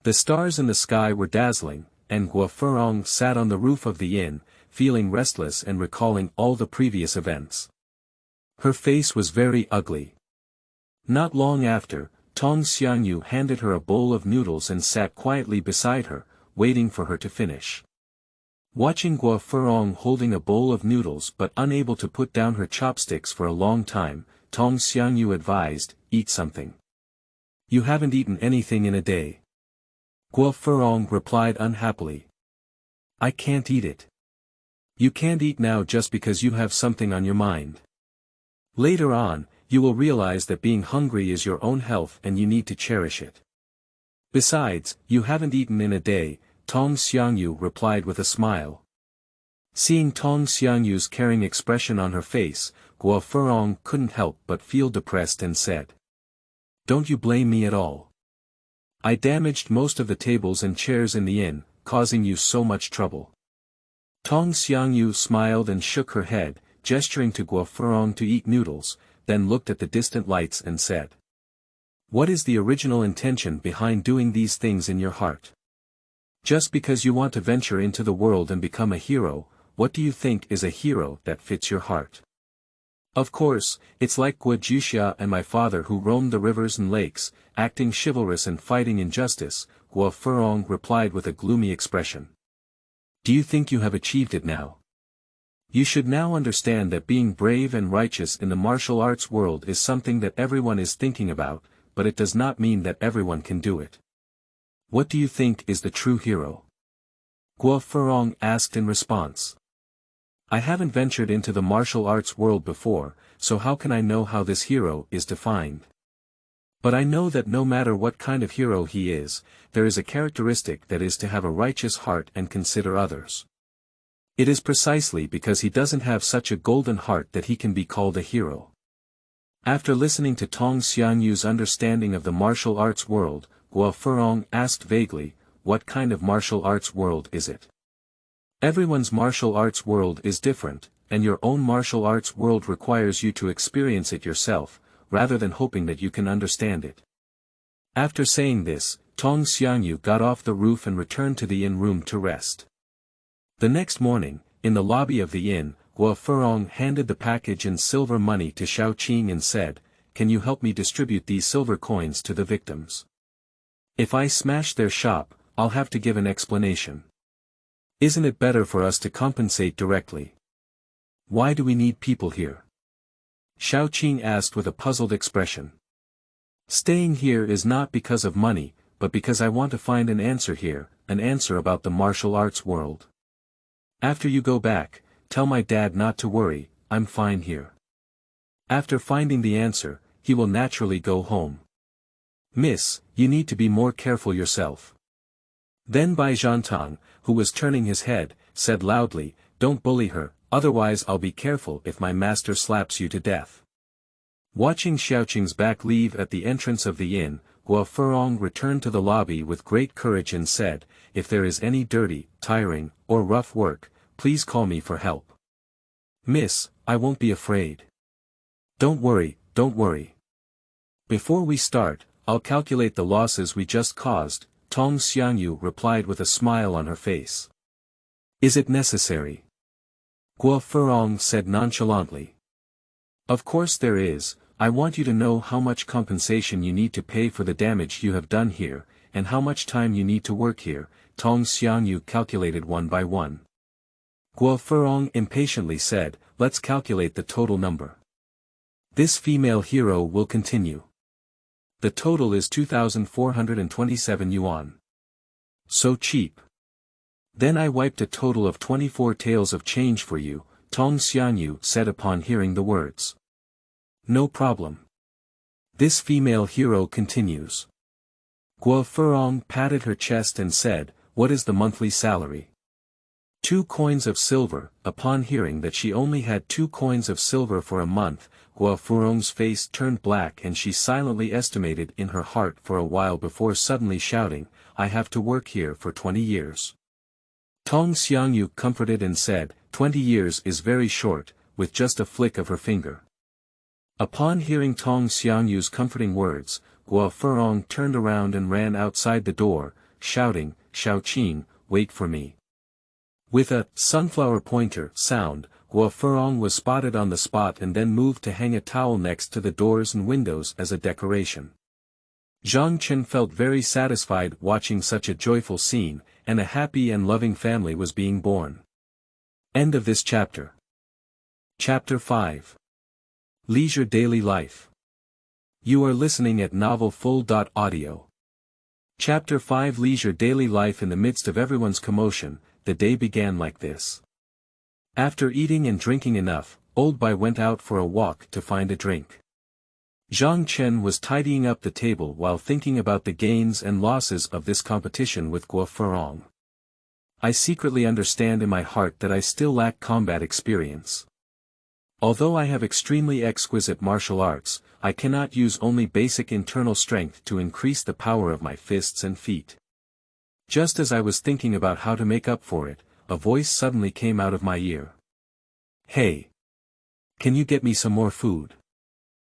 The stars in the sky were dazzling, and Guo Furong sat on the roof of the inn, feeling restless and recalling all the previous events. Her face was very ugly. Not long after, Tong Xiangyu handed her a bowl of noodles and sat quietly beside her, waiting for her to finish. Watching Guo Furong holding a bowl of noodles but unable to put down her chopsticks for a long time, Tong Xiangyu advised, "Eat something. You haven't eaten anything in a day." Guo Furong replied unhappily. "I can't eat it." "You can't eat now just because you have something on your mind. Later on, you will realize that being hungry is your own health and you need to cherish it. Besides, you haven't eaten in a day," Tong Xiangyu replied with a smile. Seeing Tong Xiangyu's caring expression on her face, Guo Furong couldn't help but feel depressed and said, "Don't you blame me at all. I damaged most of the tables and chairs in the inn, causing you so much trouble. Tong Xiangyu smiled and shook her head, gesturing to Guo Furong to eat noodles, then looked at the distant lights and said. What is the original intention behind doing these things in your heart? Just because you want to venture into the world and become a hero, what do you think is a hero that fits your heart? Of course, it's like Qixia and my father who roamed the rivers and lakes, acting chivalrous and fighting injustice, Guo Furong replied with a gloomy expression. Do you think you have achieved it now? You should now understand that being brave and righteous in the martial arts world is something that everyone is thinking about, but it does not mean that everyone can do it. What do you think is the true hero? Guo Furong asked in response. I haven't ventured into the martial arts world before, so how can I know how this hero is defined? But I know that no matter what kind of hero he is, there is a characteristic that is to have a righteous heart and consider others. It is precisely because he doesn't have such a golden heart that he can be called a hero. After listening to Tong Xiangyu's understanding of the martial arts world, Guo Furong asked vaguely, what kind of martial arts world is it? Everyone's martial arts world is different, and your own martial arts world requires you to experience it yourself, rather than hoping that you can understand it. After saying this, Tong Xiangyu got off the roof and returned to the inn room to rest. The next morning, in the lobby of the inn, Guo Furong handed the package and silver money to Xiaoqing and said, can you help me distribute these silver coins to the victims? If I smash their shop, I'll have to give an explanation. Isn't it better for us to compensate directly? Why do we need people here? Xiaoqing asked with a puzzled expression. Staying here is not because of money, but because I want to find an answer here, an answer about the martial arts world. After you go back, tell my dad not to worry, I'm fine here. After finding the answer, he will naturally go home. Miss, you need to be more careful yourself. Then Bai Zhantang, who was turning his head, said loudly, don't bully her, otherwise I'll be careful if my master slaps you to death. Watching Xiaoqing's back leave at the entrance of the inn, Guo Furong returned to the lobby with great courage and said, if there is any dirty, tiring, or rough work, please call me for help. Miss, I won't be afraid. Don't worry, don't worry. Before we start, I'll calculate the losses we just caused, Tong Xiangyu replied with a smile on her face. Is it necessary? Guo Furong said nonchalantly. Of course there is, I want you to know how much compensation you need to pay for the damage you have done here, and how much time you need to work here, Tong Xiangyu calculated one by one. Guo Furong impatiently said, let's calculate the total number. This female hero will continue. The total is 2,427 yuan. So cheap. Then I wiped a total of 24 taels of change for you, Tong Xiangyu said upon hearing the words. No problem. This female hero continues. Guo Furong patted her chest and said, what is the monthly salary? 2 coins of silver. Upon hearing that she only had 2 coins of silver for a month, Guo Furong's face turned black and she silently estimated in her heart for a while before suddenly shouting, I have to work here for 20 years. Tong Xiangyu comforted and said, 20 years is very short, with just a flick of her finger. Upon hearing Tong Xiangyu's comforting words, Guo Furong turned around and ran outside the door, shouting, Xiaoqing, wait for me. With a sunflower pointer sound, Guo Furong was spotted on the spot and then moved to hang a towel next to the doors and windows as a decoration. Chen felt very satisfied watching such a joyful scene, and a happy and loving family was being born. End of this chapter. Chapter 5. Leisure Daily Life. You are listening at novelfull.audio. Chapter 5 Leisure Daily Life. In the midst of everyone's commotion, the day began like this. After eating and drinking enough, Old Bai went out for a walk to find a drink. Chen was tidying up the table while thinking about the gains and losses of this competition with Guo Furong. I secretly understand in my heart that I still lack combat experience. Although I have extremely exquisite martial arts, I cannot use only basic internal strength to increase the power of my fists and feet. Just as I was thinking about how to make up for it, a voice suddenly came out of my ear. Hey! Can you get me some more food?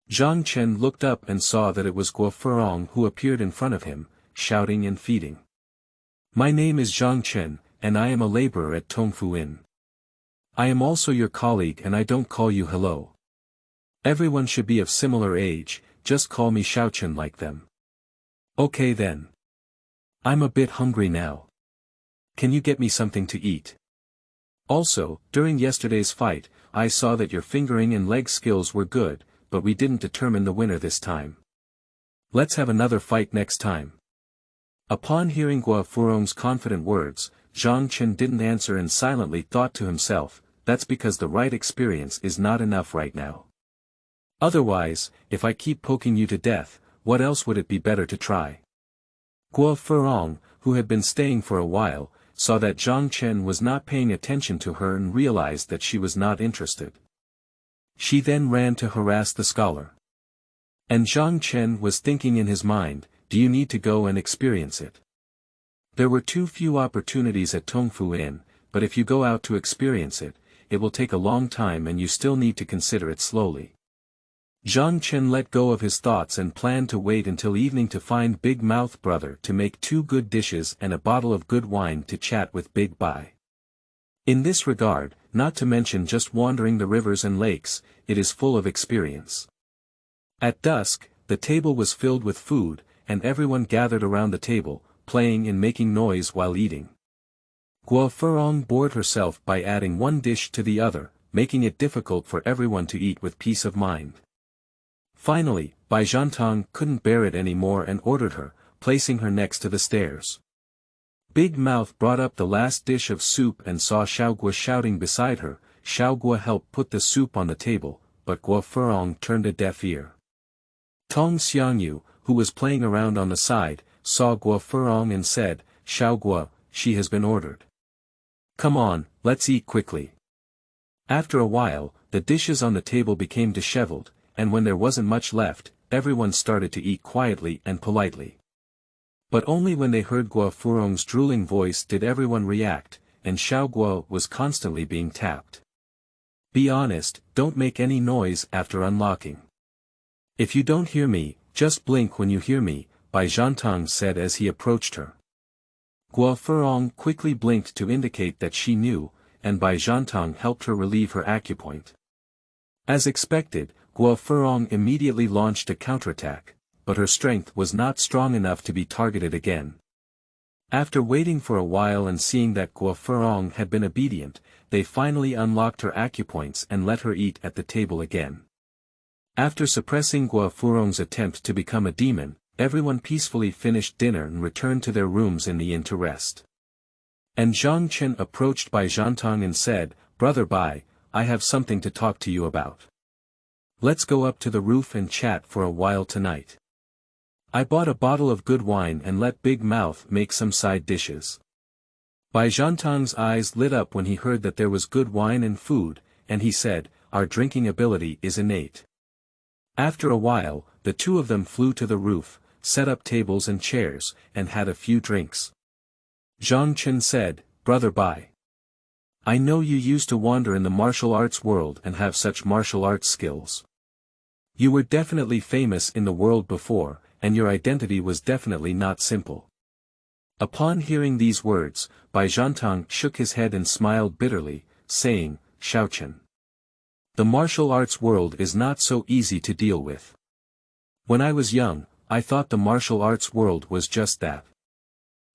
Zhang Chen looked up and saw that it was Guo Furong who appeared in front of him, shouting and feeding. My name is Zhang Chen, and I am a laborer at Tongfu Inn. I am also your colleague and I don't call you hello. Everyone should be of similar age, just call me Xiao Chen like them. Okay then. I'm a bit hungry now. Can you get me something to eat? Also, during yesterday's fight, I saw that your fingering and leg skills were good, but we didn't determine the winner this time. Let's have another fight next time. Upon hearing Guo Furong's confident words, Zhang Chen didn't answer and silently thought to himself, that's because the right experience is not enough right now. Otherwise, if I keep poking you to death, what else would it be better to try? Guo Furong, who had been staying for a while, saw that Zhang Chen was not paying attention to her and realized that she was not interested. She then ran to harass the scholar. And Zhang Chen was thinking in his mind, do you need to go and experience it? There were too few opportunities at Tongfu Inn, but if you go out to experience it, it will take a long time and you still need to consider it slowly. Zhang Chen let go of his thoughts and planned to wait until evening to find Big Mouth Brother to make 2 good dishes and a bottle of good wine to chat with Big Bai. In this regard, not to mention just wandering the rivers and lakes, it is full of experience. At dusk, the table was filled with food, and everyone gathered around the table, playing and making noise while eating. Guo Furong bored herself by adding one dish to the other, making it difficult for everyone to eat with peace of mind. Finally, Bai Zhantong couldn't bear it anymore and ordered her, placing her next to the stairs. Big Mouth brought up the last dish of soup and saw Xiao Guo shouting beside her. Xiao Guo helped put the soup on the table, but Guo Furong turned a deaf ear. Tong Xiangyu, who was playing around on the side, saw Guo Furong and said, Xiao Guo, she has been ordered. Come on, let's eat quickly. After a while, the dishes on the table became disheveled, and when there wasn't much left, everyone started to eat quietly and politely. But only when they heard Guo Furong's drooling voice did everyone react, and Xiao Guo was constantly being tapped. Be honest, don't make any noise after unlocking. If you don't hear me, just blink when you hear me, Bai Zhantong said as he approached her. Guo Furong quickly blinked to indicate that she knew, and Bai Zhantong helped her relieve her acupoint. As expected, Guo Furong immediately launched a counterattack, but her strength was not strong enough to be targeted again. After waiting for a while and seeing that Guo Furong had been obedient, they finally unlocked her acupoints and let her eat at the table again. After suppressing Guo Furong's attempt to become a demon, everyone peacefully finished dinner and returned to their rooms in the inn to rest. And Zhang Chen approached Bai Zhantong and said, Brother Bai, I have something to talk to you about. Let's go up to the roof and chat for a while tonight. I bought a bottle of good wine and let Big Mouth make some side dishes. Bai Zhantong's eyes lit up when he heard that there was good wine and food, and he said, our drinking ability is innate. After a while, the two of them flew to the roof, set up tables and chairs, and had a few drinks. Zhang Chen said, Brother Bai, I know you used to wander in the martial arts world and have such martial arts skills. You were definitely famous in the world before, and your identity was definitely not simple. Upon hearing these words, Bai Zhantong shook his head and smiled bitterly, saying, Xiao Chen, the martial arts world is not so easy to deal with. When I was young, I thought the martial arts world was just that.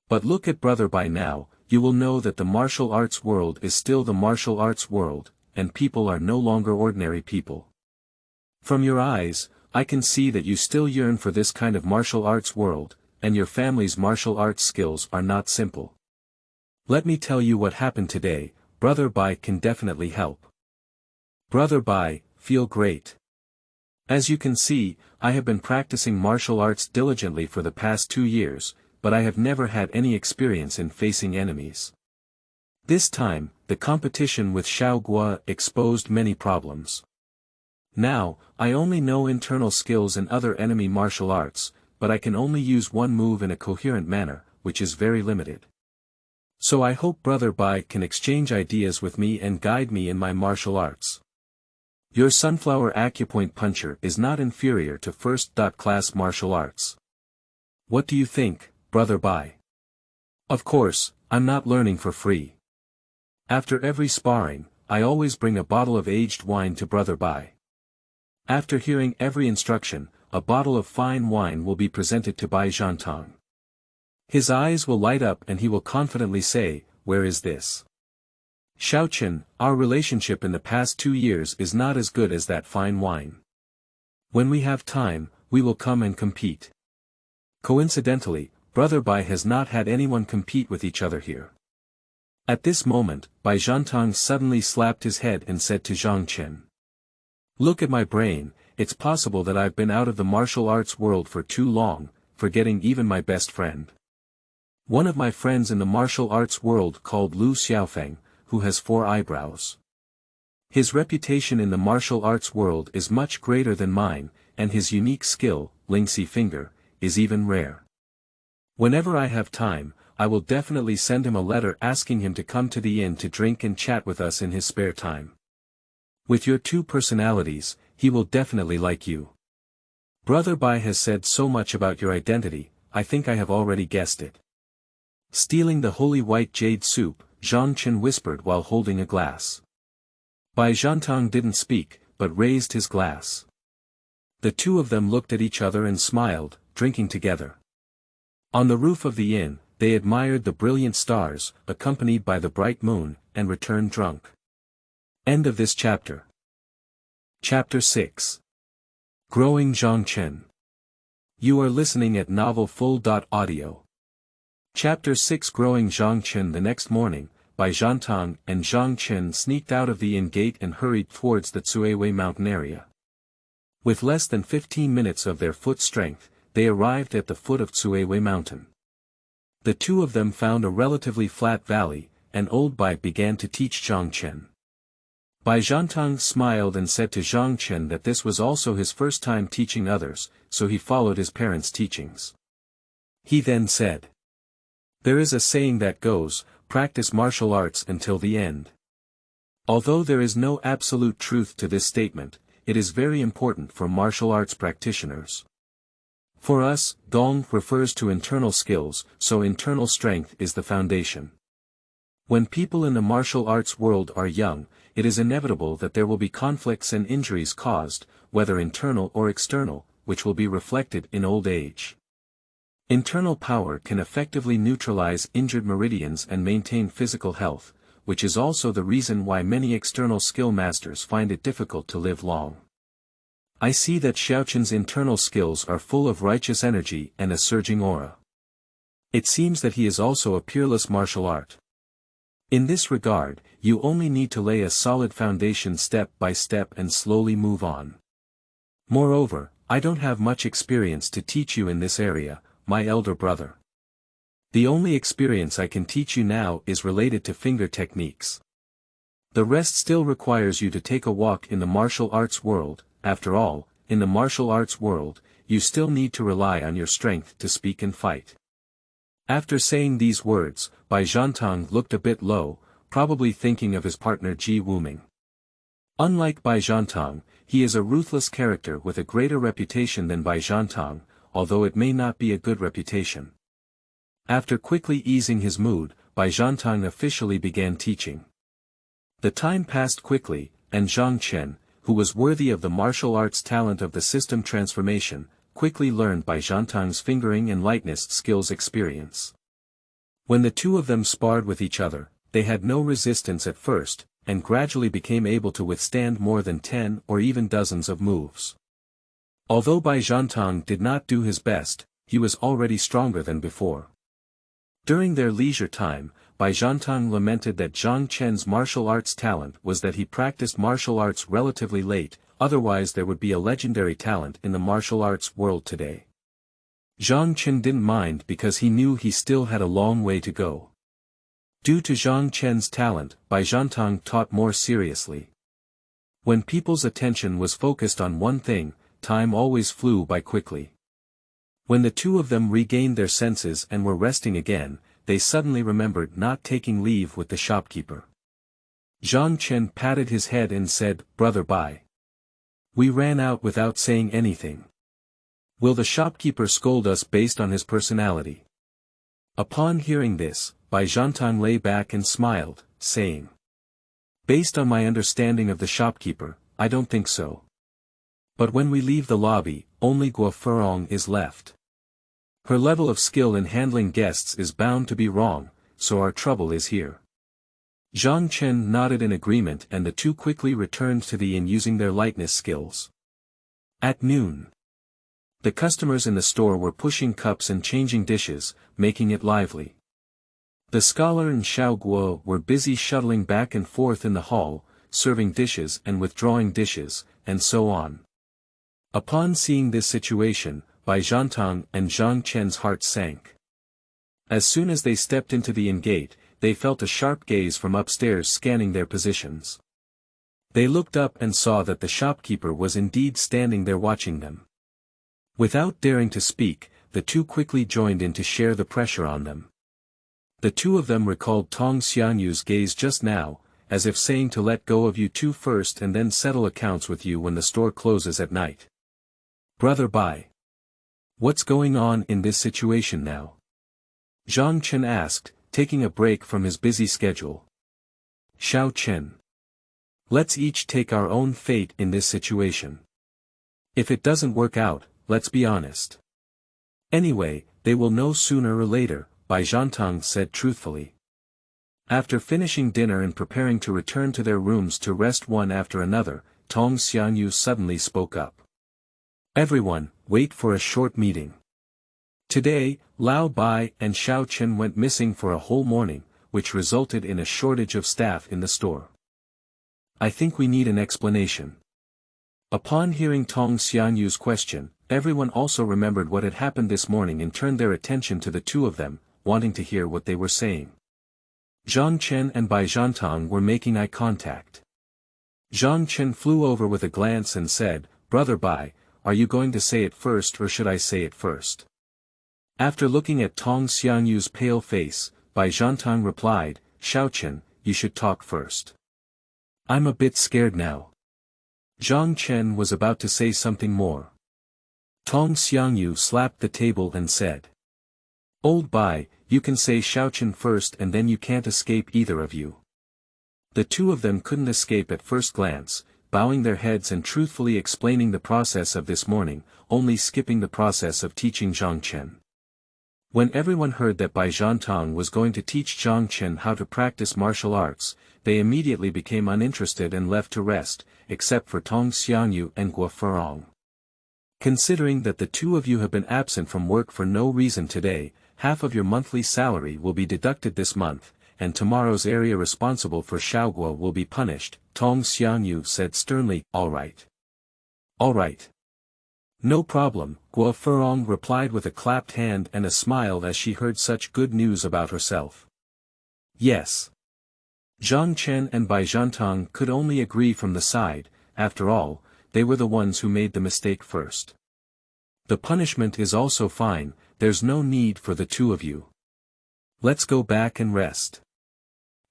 But look at Brother Bai now, you will know that the martial arts world is still the martial arts world, and people are no longer ordinary people. From your eyes, I can see that you still yearn for this kind of martial arts world, and your family's martial arts skills are not simple. Let me tell you what happened today. Brother Bai can definitely help. Brother Bai, feel great. As you can see, I have been practicing martial arts diligently for the past 2 years, but I have never had any experience in facing enemies. This time, the competition with Xiao Guo exposed many problems. Now, I only know internal skills and other enemy martial arts, but I can only use one move in a coherent manner, which is very limited. So I hope Brother Bai can exchange ideas with me and guide me in my martial arts. Your sunflower acupoint puncher is not inferior to first-class martial arts. What do you think, Brother Bai? Of course, I'm not learning for free. After every sparring, I always bring a bottle of aged wine to Brother Bai. After hearing every instruction, a bottle of fine wine will be presented to Bai Zhantong. His eyes will light up and he will confidently say, "Where is this?" Xiaochen, our relationship in the past 2 years is not as good as that fine wine. When we have time, we will come and compete. Coincidentally, Brother Bai has not had anyone compete with each other here. At this moment, Bai Zhantong suddenly slapped his head and said to Zhang Chen, "Look at my brain, it's possible that I've been out of the martial arts world for too long, forgetting even my best friend. One of my friends in the martial arts world called Lu Xiaofeng, who has 4 eyebrows. His reputation in the martial arts world is much greater than mine, and his unique skill, Lingxi Finger, is even rare. Whenever I have time, I will definitely send him a letter asking him to come to the inn to drink and chat with us in his spare time. With your 2 personalities, he will definitely like you. Brother Bai has said so much about your identity, I think I have already guessed it." Stealing the holy white jade soup, Zhang Chen whispered while holding a glass. Bai Zhantong didn't speak, but raised his glass. The 2 of them looked at each other and smiled, drinking together. On the roof of the inn, they admired the brilliant stars, accompanied by the bright moon, and returned drunk. End of this chapter. Chapter 6. Growing Zhang Chen. You are listening at novelfull.audio. Chapter 6. Growing Zhang Chen. The next morning, Bai Zhantong and Zhang Chen sneaked out of the inn gate and hurried towards the Cuiwei mountain area. With less than 15 minutes of their foot strength, they arrived at the foot of Cuiwei mountain. The 2 of them found a relatively flat valley, and old Bai began to teach Zhang Chen. Bai Zhantong smiled and said to Zhang Chen that this was also his first time teaching others, so he followed his parents' teachings. He then said, "There is a saying that goes, practice martial arts until the end." Although there is no absolute truth to this statement, it is very important for martial arts practitioners. For us, Dong refers to internal skills, so internal strength is the foundation. When people in the martial arts world are young, it is inevitable that there will be conflicts and injuries caused, whether internal or external, which will be reflected in old age. Internal power can effectively neutralize injured meridians and maintain physical health, which is also the reason why many external skill masters find it difficult to live long. I see that Xiaochen's internal skills are full of righteous energy and a surging aura. It seems that he is also a peerless martial art. In this regard, you only need to lay a solid foundation step by step and slowly move on. Moreover, I don't have much experience to teach you in this area, my elder brother. The only experience I can teach you now is related to finger techniques. The rest still requires you to take a walk in the martial arts world. After all, in the martial arts world, you still need to rely on your strength to speak and fight. After saying these words, Bai Zhantong looked a bit low, probably thinking of his partner Ji Wuming. Unlike Bai Zhantong, he is a ruthless character with a greater reputation than Bai Zhantong, although it may not be a good reputation. After quickly easing his mood, Bai Zhantong officially began teaching. The time passed quickly, and Zhang Chen, who was worthy of the martial arts talent of the system transformation, quickly learned Bai Zhantong's fingering and lightness skills experience. When the 2 of them sparred with each other, they had no resistance at first, and gradually became able to withstand more than 10 or even dozens of moves. Although Bai Zhantong did not do his best, he was already stronger than before. During their leisure time, Bai Zhantong lamented that Zhang Chen's martial arts talent was that he practiced martial arts relatively late, otherwise there would be a legendary talent in the martial arts world today. Zhang Chen didn't mind because he knew he still had a long way to go. Due to Zhang Chen's talent, Bai Zhantong taught more seriously. When people's attention was focused on one thing, time always flew by quickly. When the two of them regained their senses and were resting again, they suddenly remembered not taking leave with the shopkeeper. Zhang Chen patted his head and said, "Brother Bai. We ran out without saying anything. Will the shopkeeper scold us based on his personality?" Upon hearing this, Bai Zhantang lay back and smiled, saying, "Based on my understanding of the shopkeeper, I don't think so. But when we leave the lobby, only Guo Furong is left. Her level of skill in handling guests is bound to be wrong, so our trouble is here." Zhang Chen nodded in agreement and the two quickly returned to the inn using their lightness skills. At noon, the customers in the store were pushing cups and changing dishes, making it lively. The scholar and Xiao Guo were busy shuttling back and forth in the hall, serving dishes and withdrawing dishes, and so on. Upon seeing this situation, Bai Zhantang and Zhang Chen's hearts sank. As soon as they stepped into the inn gate, they felt a sharp gaze from upstairs scanning their positions. They looked up and saw that the shopkeeper was indeed standing there watching them. Without daring to speak, the two quickly joined in to share the pressure on them. The two of them recalled Tong Xiangyu's gaze just now, as if saying to let go of you two first and then settle accounts with you when the store closes at night. "Brother Bai. What's going on in this situation now?" Zhang Chen asked, taking a break from his busy schedule. "Xiao Chen. Let's each take our own fate in this situation. If it doesn't work out, let's be honest. Anyway, they will know sooner or later," Bai Zhantang said truthfully. After finishing dinner and preparing to return to their rooms to rest one after another, Tong Xiangyu suddenly spoke up. "Everyone, wait for a short meeting. Today, Lao Bai and Xiao Chen went missing for a whole morning, which resulted in a shortage of staff in the store. I think we need an explanation." Upon hearing Tong Xiangyu's question, everyone also remembered what had happened this morning and turned their attention to the two of them, wanting to hear what they were saying. Zhang Chen and Bai Zhantang were making eye contact. Zhang Chen flew over with a glance and said, "Brother Bai, are you going to say it first or should I say it first?" After looking at Tong Xiangyu's pale face, Bai Zhantang replied, "Xiao Chen, you should talk first. I'm a bit scared now." Zhang Chen was about to say something more. Tong Xiangyu slapped the table and said, "Old Bai, you can say Xiao Chen first and then you can't escape either of you." The two of them couldn't escape at first glance, bowing their heads and truthfully explaining the process of this morning, only skipping the process of teaching Zhang Chen. When everyone heard that Bai Zhantang was going to teach Zhang Chen how to practice martial arts, they immediately became uninterested and left to rest, except for Tong Xiangyu and Guo Furong. "Considering that the two of you have been absent from work for no reason today, half of your monthly salary will be deducted this month, and tomorrow's area responsible for Xiao Guo will be punished," Tong Xiangyu said sternly. "All right. All right. No problem," Guo Furong replied with a clapped hand and a smile as she heard such good news about herself. "Yes." Zhang Chen and Bai Zhantang could only agree from the side, after all, they were the ones who made the mistake first. "The punishment is also fine, there's no need for the two of you. Let's go back and rest.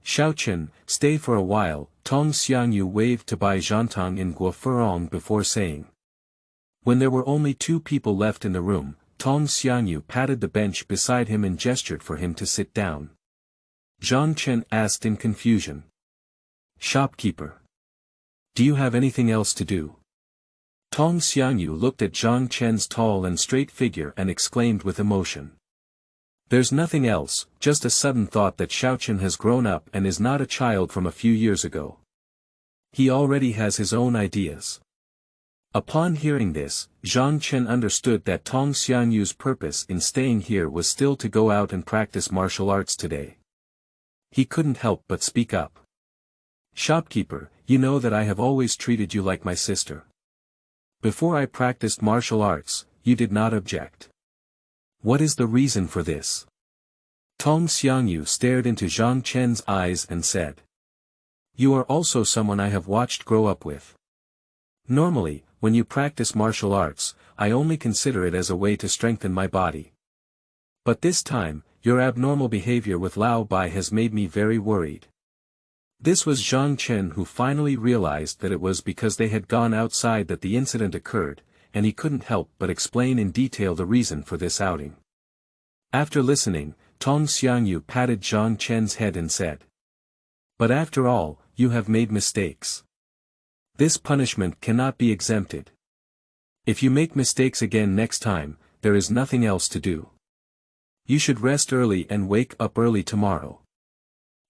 Xiao Chen, stay for a while," Tong Xiangyu waved to Bai Zhantang and Guo Furong before saying. When there were only two people left in the room, Tong Xiangyu patted the bench beside him and gestured for him to sit down. Zhang Chen asked in confusion. "Shopkeeper. Do you have anything else to do?" Tong Xiangyu looked at Zhang Chen's tall and straight figure and exclaimed with emotion. "There's nothing else, just a sudden thought that Xiao Chen has grown up and is not a child from a few years ago. He already has his own ideas." Upon hearing this, Zhang Chen understood that Tong Xiangyu's purpose in staying here was still to go out and practice martial arts today. He couldn't help but speak up. "Shopkeeper, you know that I have always treated you like my sister. Before I practiced martial arts, you did not object. What is the reason for this?" Tong Xiangyu stared into Zhang Chen's eyes and said. "You are also someone I have watched grow up with. Normally, when you practice martial arts, I only consider it as a way to strengthen my body. But this time, your abnormal behavior with Lao Bai has made me very worried. This was Zhang Chen who finally realized that it was because they had gone outside that the incident occurred, and he couldn't help but explain in detail the reason for this outing. After listening, Tong Xiangyu patted Zhang Chen's head and said, "But after all, you have made mistakes. This punishment cannot be exempted. If you make mistakes again next time, there is nothing else to do. You should rest early and wake up early tomorrow."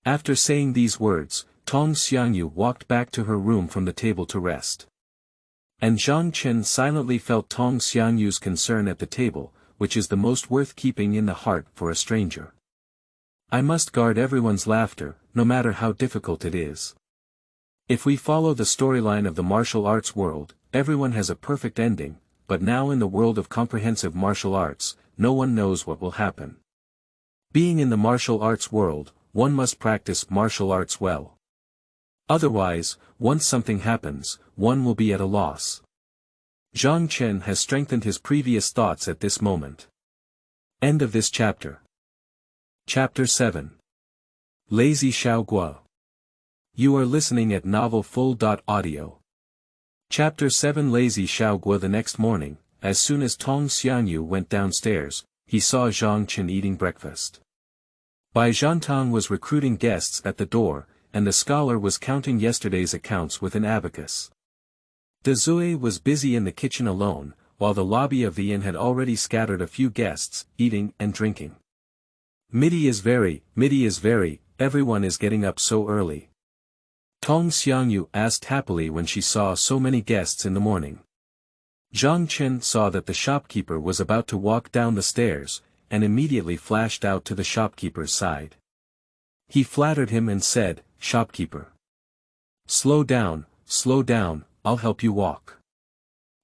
After saying these words, Tong Xiangyu walked back to her room from the table to rest. And Zhang Chen silently felt Tong Xiangyu's concern at the table, which is the most worth keeping in the heart for a stranger. I must guard everyone's laughter, no matter how difficult it is. If we follow the storyline of the martial arts world, everyone has a perfect ending, but now in the world of comprehensive martial arts, no one knows what will happen. Being in the martial arts world, one must practice martial arts well. Otherwise, once something happens, one will be at a loss. Zhang Chen has strengthened his previous thoughts at this moment. End of this chapter. Chapter 7. Lazy Xiao Guo. You are listening at novelfull.audio. Chapter 7. Lazy Xiao Guo. The next morning, as soon as Tong Xiangyu went downstairs, he saw Zhang Chen eating breakfast. Bai Zhantang was recruiting guests at the door, and the scholar was counting yesterday's accounts with an abacus. De Zui was busy in the kitchen alone, while the lobby of the inn had already scattered a few guests, eating and drinking. Midi is very, everyone is getting up so early. Tong Xiangyu asked happily when she saw so many guests in the morning. Zhang Chen saw that the shopkeeper was about to walk down the stairs, and immediately flashed out to the shopkeeper's side. He flattered him and said, "Shopkeeper. Slow down, I'll help you walk.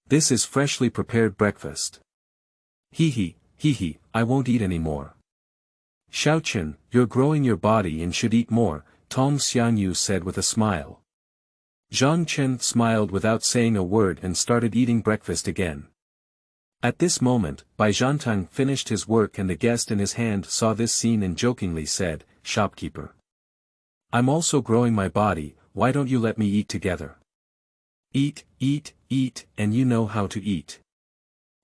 This is freshly prepared breakfast." Hee, I won't eat any more." "Xiao Chen, you're growing your body and should eat more," Tong Xiangyu said with a smile. Zhang Chen smiled without saying a word and started eating breakfast again. At this moment, Bai Zhantang finished his work and the guest in his hand saw this scene and jokingly said, "Shopkeeper. I'm also growing my body, why don't you let me eat together? Eat, and you know how to eat.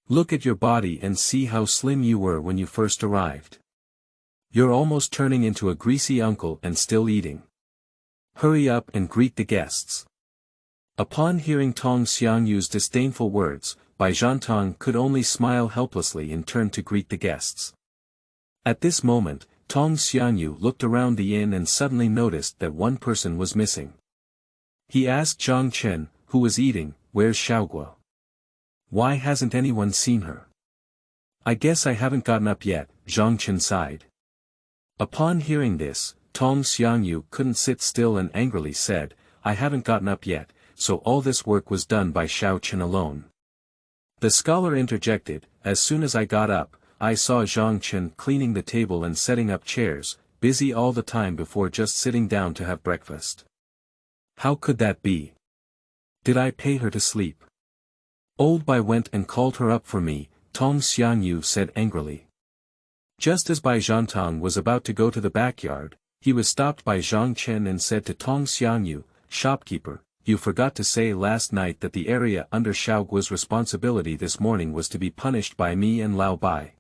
Look at your body and see how slim you were when you first arrived. You're almost turning into a greasy uncle and still eating. Hurry up and greet the guests." Upon hearing Tong Xiangyu's disdainful words, Bai Zhantang could only smile helplessly and turn to greet the guests. At this moment, Tong Xiangyu looked around the inn and suddenly noticed that one person was missing. He asked Zhang Chen, who was eating, "Where's Xiao Guo? Why hasn't anyone seen her?" "I guess I haven't gotten up yet," Zhang Chen sighed. Upon hearing this, Tong Xiangyu couldn't sit still and angrily said, "I haven't gotten up yet, so all this work was done by Xiao Chen alone." The scholar interjected, "As soon as I got up, I saw Zhang Chen cleaning the table and setting up chairs, busy all the time before just sitting down to have breakfast. How could that be? Did I pay her to sleep? Old Bai went and called her up for me," Tong Xiangyu said angrily. Just as Bai Zhantang was about to go to the backyard, he was stopped by Zhang Chen and said to Tong Xiangyu, "Shopkeeper, you forgot to say last night that the area under Xiao Guo's responsibility this morning was to be punished by me and Lao Bai."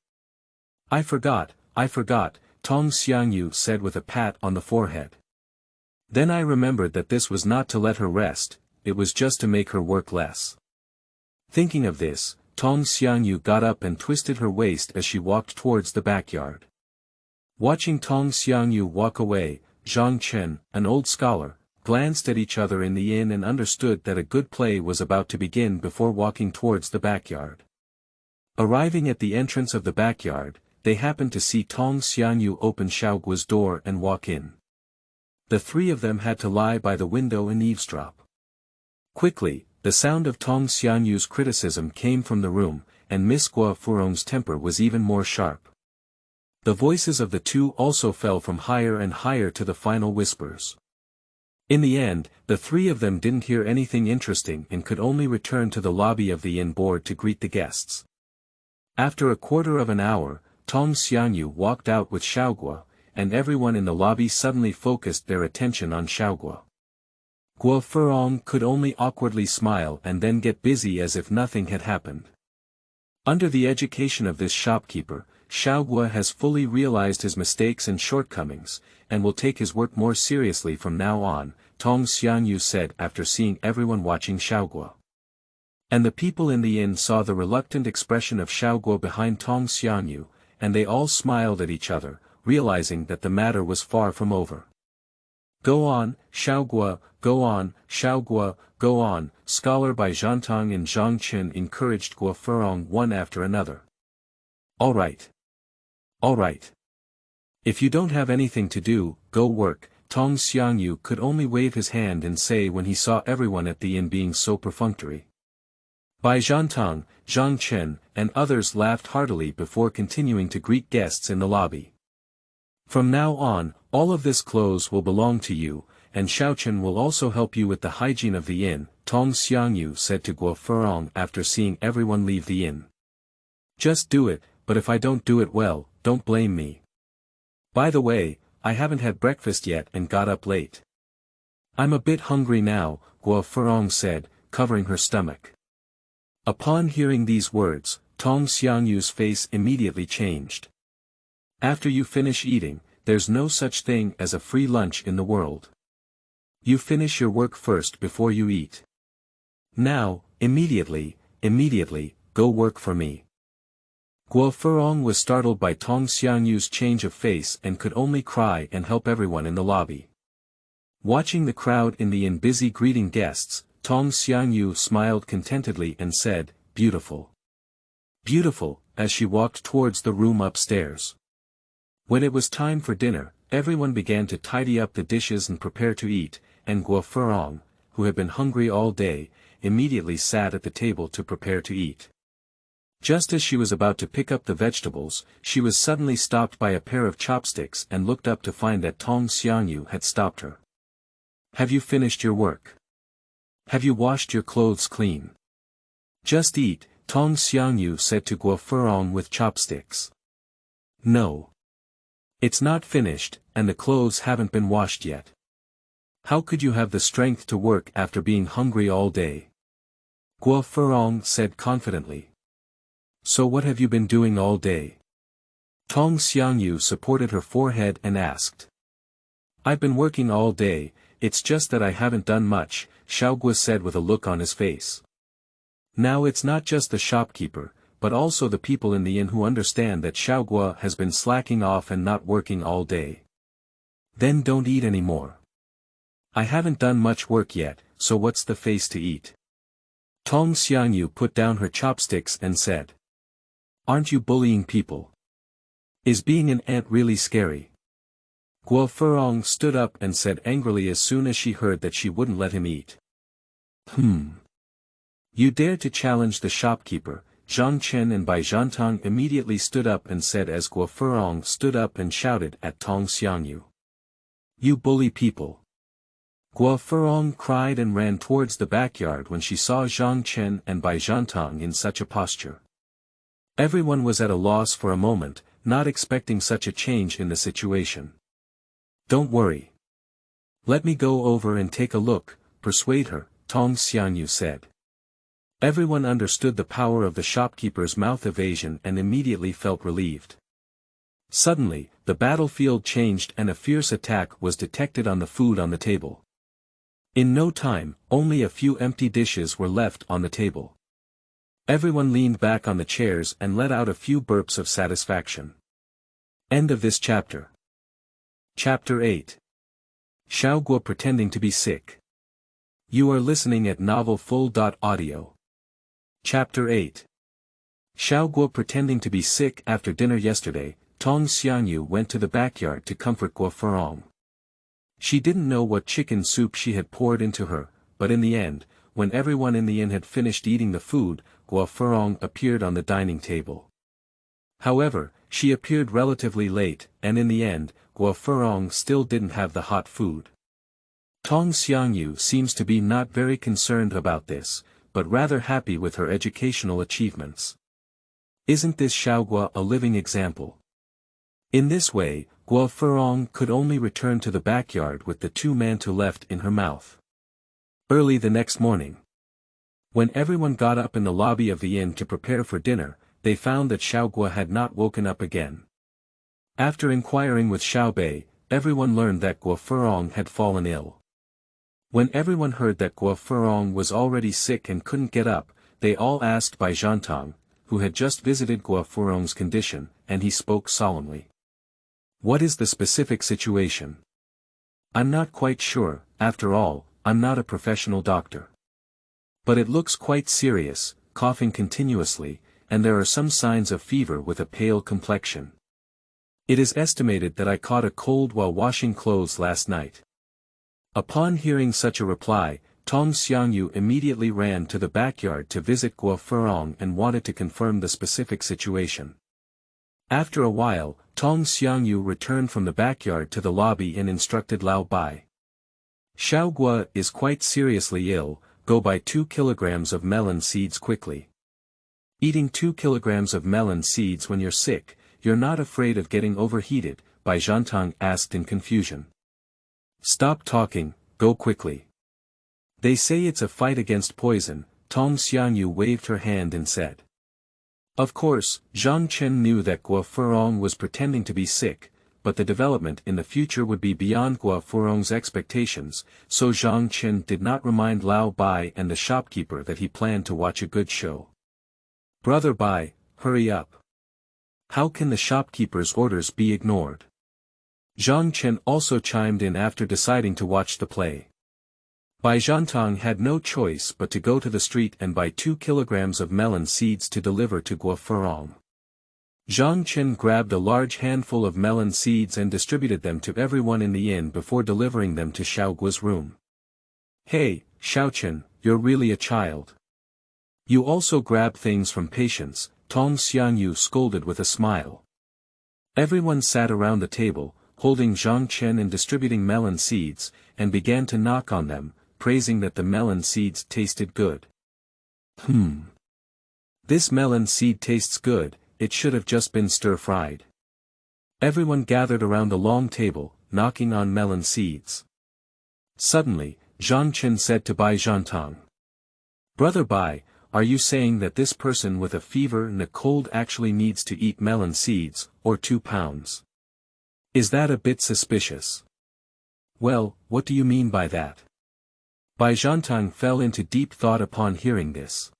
I forgot, Tong Xiangyu said with a pat on the forehead. "Then I remembered that this was not to let her rest, it was just to make her work less." Thinking of this, Tong Xiangyu got up and twisted her waist as she walked towards the backyard. Watching Tong Xiangyu walk away, Zhang Chen, an old scholar, glanced at each other in the inn and understood that a good play was about to begin before walking towards the backyard. Arriving at the entrance of the backyard, they happened to see Tong Xiangyu open Xiao Guo's door and walk in. The three of them had to lie by the window and eavesdrop. Quickly, the sound of Tong Xiangyu's criticism came from the room, and Miss Guo Furong's temper was even more sharp. The voices of the two also fell from higher and higher to the final whispers. In the end, the three of them didn't hear anything interesting and could only return to the lobby of the inn board to greet the guests. After a quarter of an hour, Tong Xiangyu walked out with Xiao Guo, and everyone in the lobby suddenly focused their attention on Xiao Guo. Guo Furong could only awkwardly smile and then get busy as if nothing had happened. Under the education of this shopkeeper, Xiao Guo has fully realized his mistakes and shortcomings, and will take his work more seriously from now on, Tong Xiangyu said after seeing everyone watching Xiao Guo. And the people in the inn saw the reluctant expression of Xiao Guo behind Tong Xiangyu, and they all smiled at each other, realizing that the matter was far from over. Go on, Xiao Guo, go on, Xiao Guo, go on, scholar by Zhang and Zhang Chen encouraged Guo Furong one after another. All right. All right. If you don't have anything to do, go work, Tong Xiangyu could only wave his hand and say when he saw everyone at the inn being so perfunctory. Bai Zhang, Zhang Chen, and others laughed heartily before continuing to greet guests in the lobby. From now on, all of this clothes will belong to you, and Xiaochen will also help you with the hygiene of the inn, Tong Xiangyu said to Guo Furong after seeing everyone leave the inn. Just do it, but if I don't do it well, don't blame me. By the way, I haven't had breakfast yet and got up late. I'm a bit hungry now, Guo Furong said, covering her stomach. Upon hearing these words, Tong Xiangyu's face immediately changed. After you finish eating, there's no such thing as a free lunch in the world. You finish your work first before you eat. Now, immediately, go work for me. Guo Furong was startled by Tong Xiangyu's change of face and could only cry and help everyone in the lobby. Watching the crowd in the inn busy greeting guests, Tong Xiangyu smiled contentedly and said, "Beautiful. Beautiful," as she walked towards the room upstairs. When it was time for dinner, everyone began to tidy up the dishes and prepare to eat, and Guo Furong, who had been hungry all day, immediately sat at the table to prepare to eat. Just as she was about to pick up the vegetables, she was suddenly stopped by a pair of chopsticks and looked up to find that Tong Xiangyu had stopped her. "Have you finished your work? Have you washed your clothes clean? Just eat," Tong Xiangyu said to Guo Furong with chopsticks. "No. It's not finished, and the clothes haven't been washed yet. How could you have the strength to work after being hungry all day?" Guo Furong said confidently. "So what have you been doing all day?" Tong Xiangyu supported her forehead and asked. "I've been working all day, it's just that I haven't done much," Xiao Guo said with a look on his face. Now it's not just the shopkeeper, but also the people in the inn who understand that Xiao Guo has been slacking off and not working all day. "Then don't eat anymore." "I haven't done much work yet, so what's the face to eat?" Tong Xiangyu put down her chopsticks and said. "Aren't you bullying people? Is being an ant really scary?" Guo Furong stood up and said angrily as soon as she heard that she wouldn't let him eat. You dare to challenge the shopkeeper?" Zhang Chen and Bai Zhantang immediately stood up and said as Guo Furong stood up and shouted at Tong Xiangyu. "You bully people." Guo Furong cried and ran towards the backyard when she saw Zhang Chen and Bai Zhantang in such a posture. Everyone was at a loss for a moment, not expecting such a change in the situation. "Don't worry. Let me go over and take a look, persuade her," Tong Xiangyu said. Everyone understood the power of the shopkeeper's mouth evasion and immediately felt relieved. Suddenly, the battlefield changed and a fierce attack was detected on the food on the table. In no time, only a few empty dishes were left on the table. Everyone leaned back on the chairs and let out a few burps of satisfaction. End of this chapter. Chapter 8. Xiao Guo pretending to be sick. You are listening at novelfull.audio. Chapter 8. Xiao Guo pretending to be sick. After dinner yesterday, Tong Xiangyu went to the backyard to comfort Guo Furong. She didn't know what chicken soup she had poured into her, but in the end, when everyone in the inn had finished eating the food, Guo Furong appeared on the dining table. However, she appeared relatively late, and in the end, Guo Furong still didn't have the hot food. Tong Xiangyu seems to be not very concerned about this, but rather happy with her educational achievements. Isn't this Xiao Guo a living example? In this way, Guo Furong could only return to the backyard with the two mantou left in her mouth. Early the next morning, when everyone got up in the lobby of the inn to prepare for dinner, they found that Xiao Guo had not woken up again. After inquiring with Xiao Bei, everyone learned that Guo Furong had fallen ill. When everyone heard that Guo Furong was already sick and couldn't get up, they all asked by Zhang, who had just visited Guo Furong's condition, and he spoke solemnly. What is the specific situation? I'm not quite sure, after all, I'm not a professional doctor. But it looks quite serious, coughing continuously, and there are some signs of fever with a pale complexion. It is estimated that I caught a cold while washing clothes last night. Upon hearing such a reply, Tong Xiangyu immediately ran to the backyard to visit Guo Furong and wanted to confirm the specific situation. After a while, Tong Xiangyu returned from the backyard to the lobby and instructed Lao Bai. Xiao Guo is quite seriously ill, go buy 2 kilograms of melon seeds quickly. Eating 2 kilograms of melon seeds when you're sick, you're not afraid of getting overheated, Bai Zhantang asked in confusion. Stop talking, go quickly. They say it's a fight against poison, Tong Xiangyu waved her hand and said. Of course, Zhang Chen knew that Guo Furong was pretending to be sick, but the development in the future would be beyond Guo Furong's expectations, so Zhang Chen did not remind Lao Bai and the shopkeeper that he planned to watch a good show. Brother Bai, hurry up. How can the shopkeeper's orders be ignored? Zhang Chen also chimed in after deciding to watch the play. Bai Zhantang had no choice but to go to the street and buy 2 kilograms of melon seeds to deliver to Guo Furong. Zhang Chen grabbed a large handful of melon seeds and distributed them to everyone in the inn before delivering them to Xiao Guo's room. Hey, Xiao Chen, you're really a child. You also grab things from patients, Tong Xiangyu scolded with a smile. Everyone sat around the table, holding Zhang Chen and distributing melon seeds, and began to knock on them, praising that the melon seeds tasted good. This melon seed tastes good, it should have just been stir-fried. Everyone gathered around the long table, knocking on melon seeds. Suddenly, Zhang Chen said to Bai Zhantang. Brother Bai, are you saying that this person with a fever and a cold actually needs to eat melon seeds, or 2 pounds? Is that a bit suspicious? Well, what do you mean by that? Bai Zhantang fell into deep thought upon hearing this.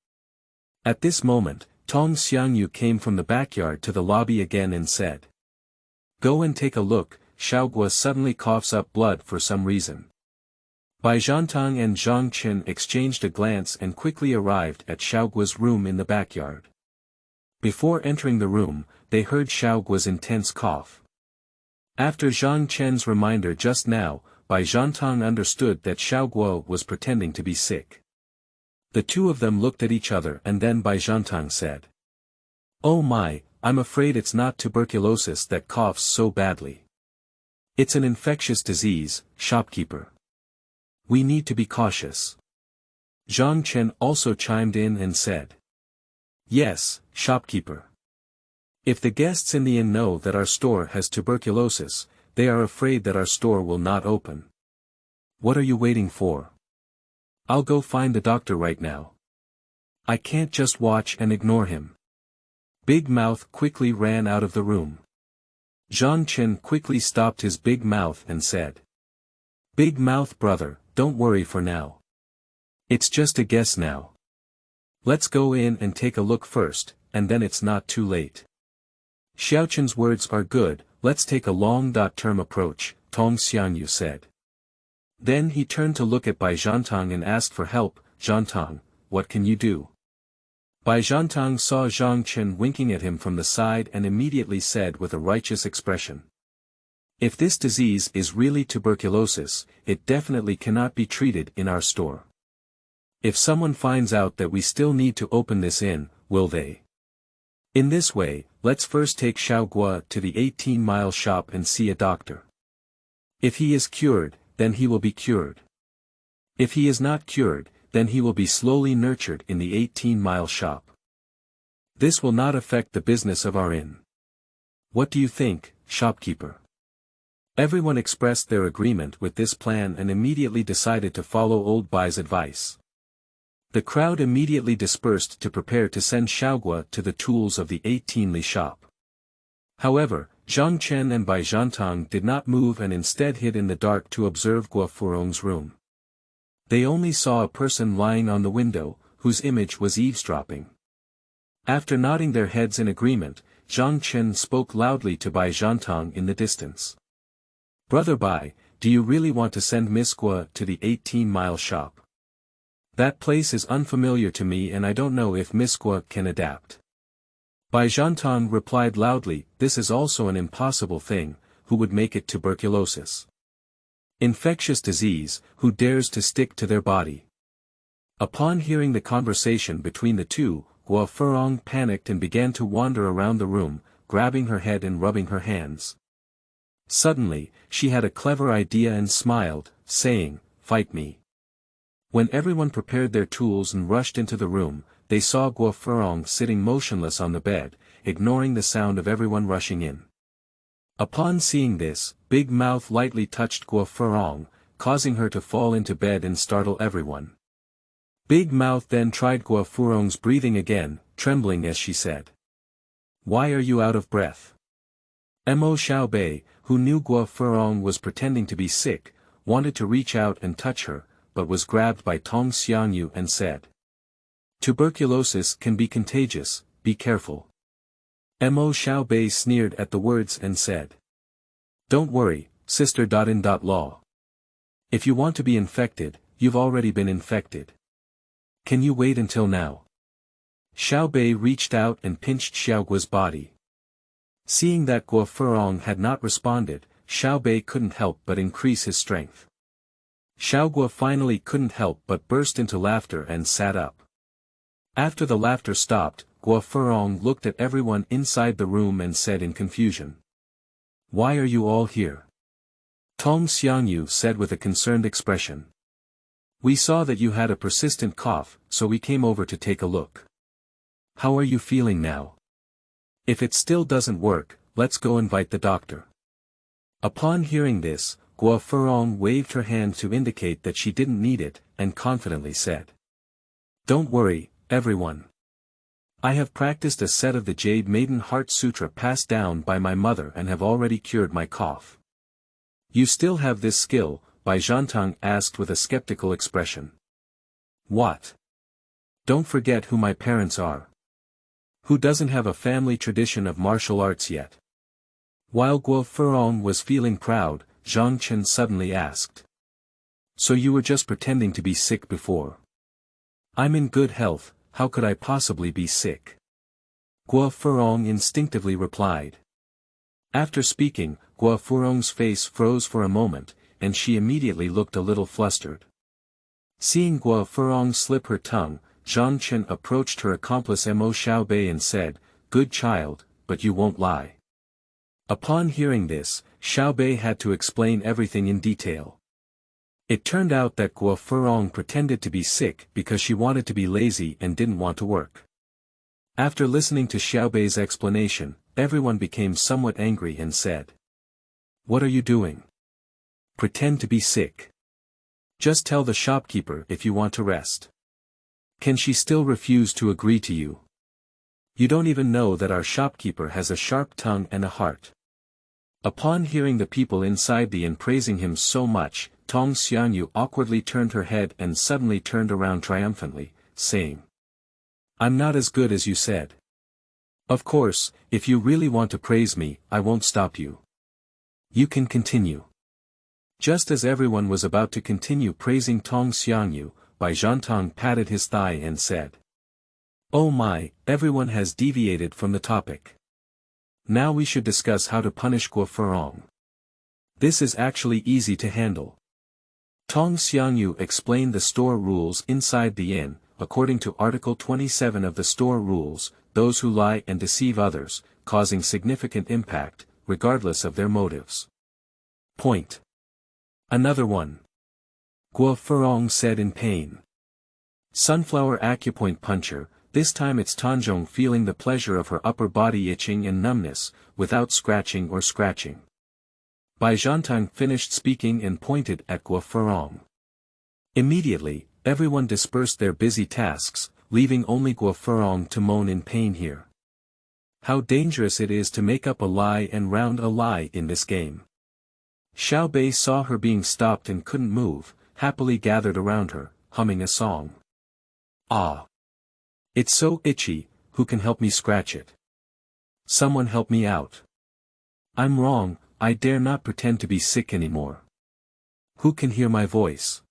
At this moment, Tong Xiangyu came from the backyard to the lobby again and said. Go and take a look, Xiao Guo suddenly coughs up blood for some reason. Bai Zhantang and Zhang Chen exchanged a glance and quickly arrived at Xiao Guo's room in the backyard. Before entering the room, they heard Xiao Guo's intense cough. After Zhang Chen's reminder just now, Bai Zhantang understood that Xiao Guo was pretending to be sick. The two of them looked at each other and then Bai Zhantang said. Oh my, I'm afraid it's not tuberculosis that coughs so badly. It's an infectious disease, shopkeeper. We need to be cautious. Zhang Chen also chimed in and said. Yes, shopkeeper. If the guests in the inn know that our store has tuberculosis, they are afraid that our store will not open. What are you waiting for? I'll go find the doctor right now. I can't just watch and ignore him. Big Mouth quickly ran out of the room. Zhang Chen quickly stopped his Big Mouth and said. Big Mouth brother, don't worry for now. It's just a guess now. Let's go in and take a look first, and then it's not too late. Xiaochen's words are good, let's take a long-term approach, Tong Xiangyu said. Then he turned to look at Bai Zhantang and asked for help, Zhantang, what can you do? Bai Zhantang saw Zhang Chen winking at him from the side and immediately said with a righteous expression. If this disease is really tuberculosis, it definitely cannot be treated in our store. If someone finds out that we still need to open this inn, will they? In this way, let's first take Xiao Guo to the 18-mile shop and see a doctor. If he is cured, then he will be cured. If he is not cured, then he will be slowly nurtured in the 18-mile shop. This will not affect the business of our inn. What do you think, shopkeeper? Everyone expressed their agreement with this plan and immediately decided to follow Old Bai's advice. The crowd immediately dispersed to prepare to send Xiao Guo to the tools of the 18-li shop. However, Zhang Chen and Bai Zhantang did not move and instead hid in the dark to observe Guo Furong's room. They only saw a person lying on the window, whose image was eavesdropping. After nodding their heads in agreement, Zhang Chen spoke loudly to Bai Zhantang in the distance. Brother Bai, do you really want to send Miss Guo to the 18-mile shop? That place is unfamiliar to me and I don't know if Miss Guo can adapt. Bai Zhantang replied loudly, this is also an impossible thing, who would make it tuberculosis? Infectious disease, who dares to stick to their body? Upon hearing the conversation between the two, Guo Furong panicked and began to wander around the room, grabbing her head and rubbing her hands. Suddenly, she had a clever idea and smiled, saying, fight me. When everyone prepared their tools and rushed into the room, they saw Guo Furong sitting motionless on the bed, ignoring the sound of everyone rushing in. Upon seeing this, Big Mouth lightly touched Guo Furong, causing her to fall into bed and startle everyone. Big Mouth then tried Guo Furong's breathing again, trembling as she said, why are you out of breath? Mo Xiaobei, who knew Guo Furong was pretending to be sick, wanted to reach out and touch her, but was grabbed by Tong Xiangyu and said, tuberculosis can be contagious, be careful. Mo Xiaobei sneered at the words and said, don't worry, sister. Law. If you want to be infected, you've already been infected. Can you wait until now? Xiaobei reached out and pinched Xiao Guo's body. Seeing that Guo Furong had not responded, Xiaobei couldn't help but increase his strength. Xiao Guo finally couldn't help but burst into laughter and sat up. After the laughter stopped, Guo Furong looked at everyone inside the room and said in confusion, why are you all here? Tong Xiangyu said with a concerned expression. We saw that you had a persistent cough, so we came over to take a look. How are you feeling now? If it still doesn't work, let's go invite the doctor. Upon hearing this, Guo Furong waved her hand to indicate that she didn't need it, and confidently said, don't worry, everyone. I have practiced a set of the Jade Maiden Heart Sutra passed down by my mother and have already cured my cough. You still have this skill? Bai Zhantang asked with a skeptical expression. What? Don't forget who my parents are. Who doesn't have a family tradition of martial arts yet? While Guo Furong was feeling proud, Zhang Chen suddenly asked. So you were just pretending to be sick before? I'm in good health, how could I possibly be sick? Guo Furong instinctively replied. After speaking, Guo Furong's face froze for a moment, and she immediately looked a little flustered. Seeing Guo Furong slip her tongue, Zhang Chen approached her accomplice Mo Xiaobei and said, good child, but you won't lie. Upon hearing this, Xiaobei had to explain everything in detail. It turned out that Guo Furong pretended to be sick because she wanted to be lazy and didn't want to work. After listening to Xiaobei's explanation, everyone became somewhat angry and said, what are you doing? Pretend to be sick. Just tell the shopkeeper if you want to rest. Can she still refuse to agree to you? You don't even know that our shopkeeper has a sharp tongue and a heart. Upon hearing the people inside the inn praising him so much, Tong Xiangyu awkwardly turned her head and suddenly turned around triumphantly, saying, I'm not as good as you said. Of course, if you really want to praise me, I won't stop you. You can continue. Just as everyone was about to continue praising Tong Xiangyu, Bai Zhantang patted his thigh and said, oh my, everyone has deviated from the topic. Now we should discuss how to punish Guo Furong. This is actually easy to handle. Tong Xiangyu explained the store rules inside the inn. According to Article 27 of the store rules, those who lie and deceive others, causing significant impact, regardless of their motives. Point. Another one. Guo Furong said in pain. Sunflower acupoint puncher, this time it's Tanzhong feeling the pleasure of her upper body itching and numbness, without scratching or scratching. Bai Zhantang finished speaking and pointed at Guo Furong. Immediately, everyone dispersed their busy tasks, leaving only Guo Furong to moan in pain here. How dangerous it is to make up a lie and round a lie in this game. Xiao Bei saw her being stopped and couldn't move, happily gathered around her, humming a song. Ah! It's so itchy, who can help me scratch it? Someone help me out. I'm wrong, I dare not pretend to be sick anymore. Who can hear my voice?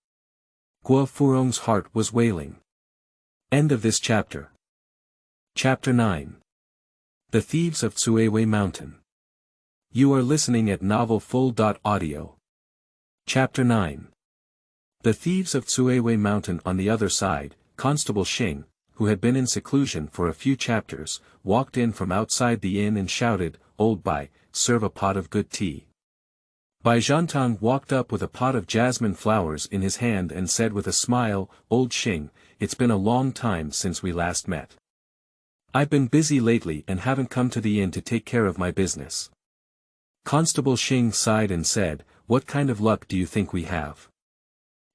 Guo Furong's heart was wailing. End of this chapter. Chapter 9. The Thieves of Cuiwei Mountain. You are listening at novelfull.audio. Chapter 9. The Thieves of Cuiwei Mountain. On the other side, Constable Xing, who had been in seclusion for a few chapters, walked in from outside the inn and shouted, "Old Bai, serve a pot of good tea." Bai Zhantang walked up with a pot of jasmine flowers in his hand and said with a smile, "Old Xing, it's been a long time since we last met. I've been busy lately and haven't come to the inn to take care of my business." Constable Xing sighed and said, "What kind of luck do you think we have?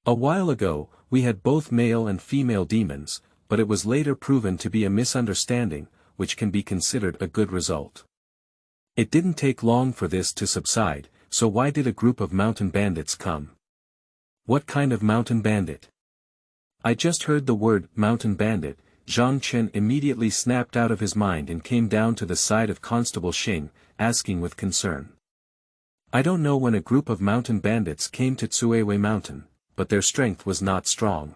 A while ago, we had both male and female demons, but it was later proven to be a misunderstanding, which can be considered a good result. It didn't take long for this to subside, so why did a group of mountain bandits come?" "What kind of mountain bandit?" "I just heard the word, mountain bandit." Chen immediately snapped out of his mind and came down to the side of Constable Xing, asking with concern. "I don't know when a group of mountain bandits came to Cuiwei Mountain, but their strength was not strong.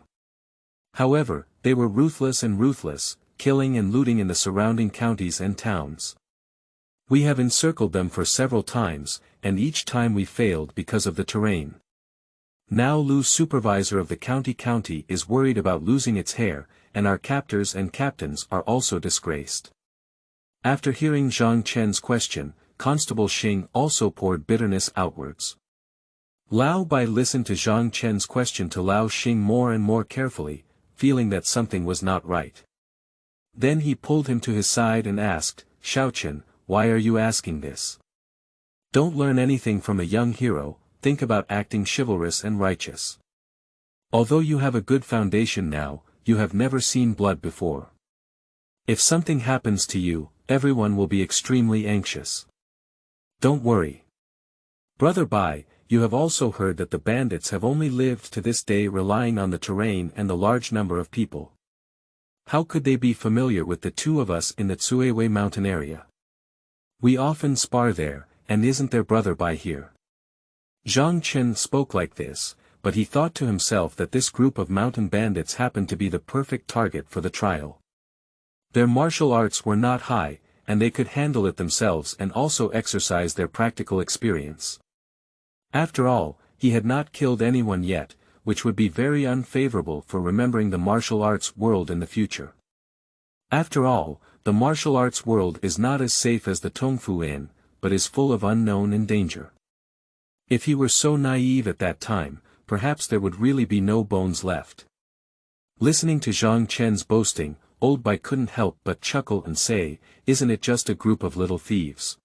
However, they were ruthless, killing and looting in the surrounding counties and towns. We have encircled them for several times, and each time we failed because of the terrain. Now Lu's supervisor of the county is worried about losing its hair, and our captors and captains are also disgraced." After hearing Zhang Chen's question, Constable Xing also poured bitterness outwards. Lao Bai listened to Zhang Chen's question to Lao Xing more and more carefully, feeling that something was not right. Then he pulled him to his side and asked, "Xiao Chen, why are you asking this? Don't learn anything from a young hero, think about acting chivalrous and righteous. Although you have a good foundation now, you have never seen blood before. If something happens to you, everyone will be extremely anxious. Don't worry. Brother Bai, you have also heard that the bandits have only lived to this day relying on the terrain and the large number of people. How could they be familiar with the two of us in the Cuiwei Mountain area? We often spar there, and isn't their brother Bai here?" Zhang Chen spoke like this, but he thought to himself that this group of mountain bandits happened to be the perfect target for the trial. Their martial arts were not high, and they could handle it themselves and also exercise their practical experience. After all, he had not killed anyone yet, which would be very unfavorable for remembering the martial arts world in the future. After all, the martial arts world is not as safe as the Tongfu Inn, but is full of unknown and danger. If he were so naive at that time, perhaps there would really be no bones left. Listening to Zhang Chen's boasting, Old Bai couldn't help but chuckle and say, "Isn't it just a group of little thieves?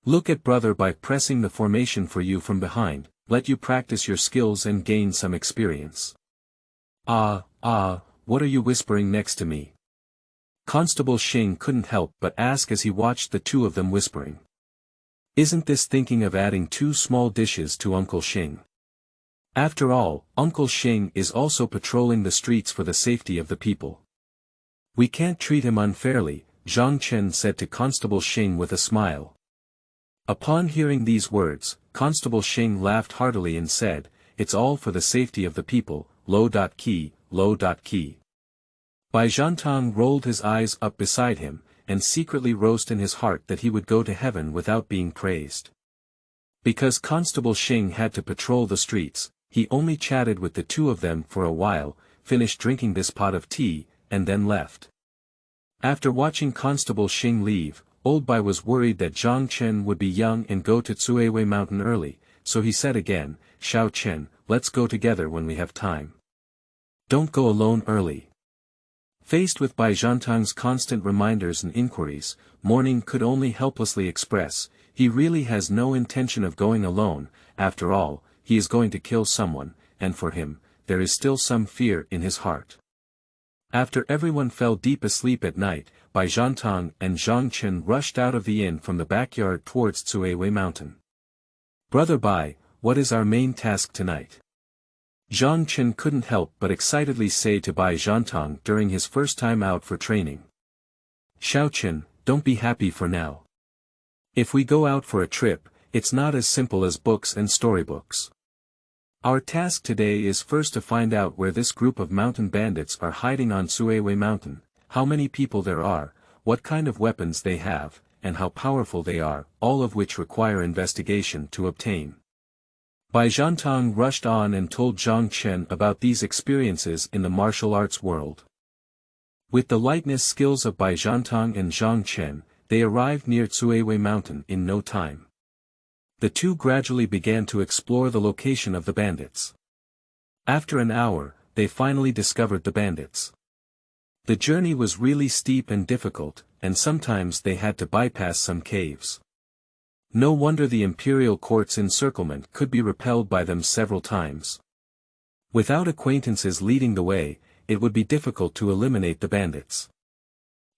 Look at Brother Bai pressing the formation for you from behind, let you practice your skills and gain some experience." What are you whispering next to me?" Constable Xing couldn't help but ask as he watched the two of them whispering. "Isn't this thinking of adding 2 small dishes to Uncle Xing? After all, Uncle Xing is also patrolling the streets for the safety of the people. We can't treat him unfairly," Zhang Chen said to Constable Xing with a smile. Upon hearing these words, Constable Xing laughed heartily and said, "It's all for the safety of the people, Lo.Qi. Bai Zhantang rolled his eyes up beside him, and secretly roast in his heart that he would go to heaven without being praised. Because Constable Xing had to patrol the streets, he only chatted with the two of them for a while, finished drinking this pot of tea, and then left. After watching Constable Xing leave, Old Bai was worried that Zhang Chen would be young and go to Cuiwei Mountain early, so he said again, "Xiao Chen, let's go together when we have time. Don't go alone early. Faced with Bai Zhantang's constant reminders and inquiries, Morning could only helplessly express, he really has no intention of going alone. After all, he is going to kill someone, and for him, there is still some fear in his heart. After everyone fell deep asleep at night, Bai Zhantang and Zhang Chen rushed out of the inn from the backyard towards Cuiwei Mountain. Brother Bai, what is our main task tonight? Zhang Chen couldn't help but excitedly say to Bai Zhantang during his first time out for training. Xiao Chen, don't be happy for now. If we go out for a trip, it's not as simple as books and storybooks. Our task today is first to find out where this group of mountain bandits are hiding on Cuiwei Mountain, how many people there are, what kind of weapons they have, and how powerful they are, all of which require investigation to obtain. Bai Zhantang rushed on and told Zhang Chen about these experiences in the martial arts world. With the lightness skills of Bai Zhantang and Zhang Chen, they arrived near Cuiwei Mountain in no time. The two gradually began to explore the location of the bandits. After an hour, they finally discovered the bandits. The journey was really steep and difficult, and sometimes they had to bypass some caves. No wonder the imperial court's encirclement could be repelled by them several times. Without acquaintances leading the way, it would be difficult to eliminate the bandits.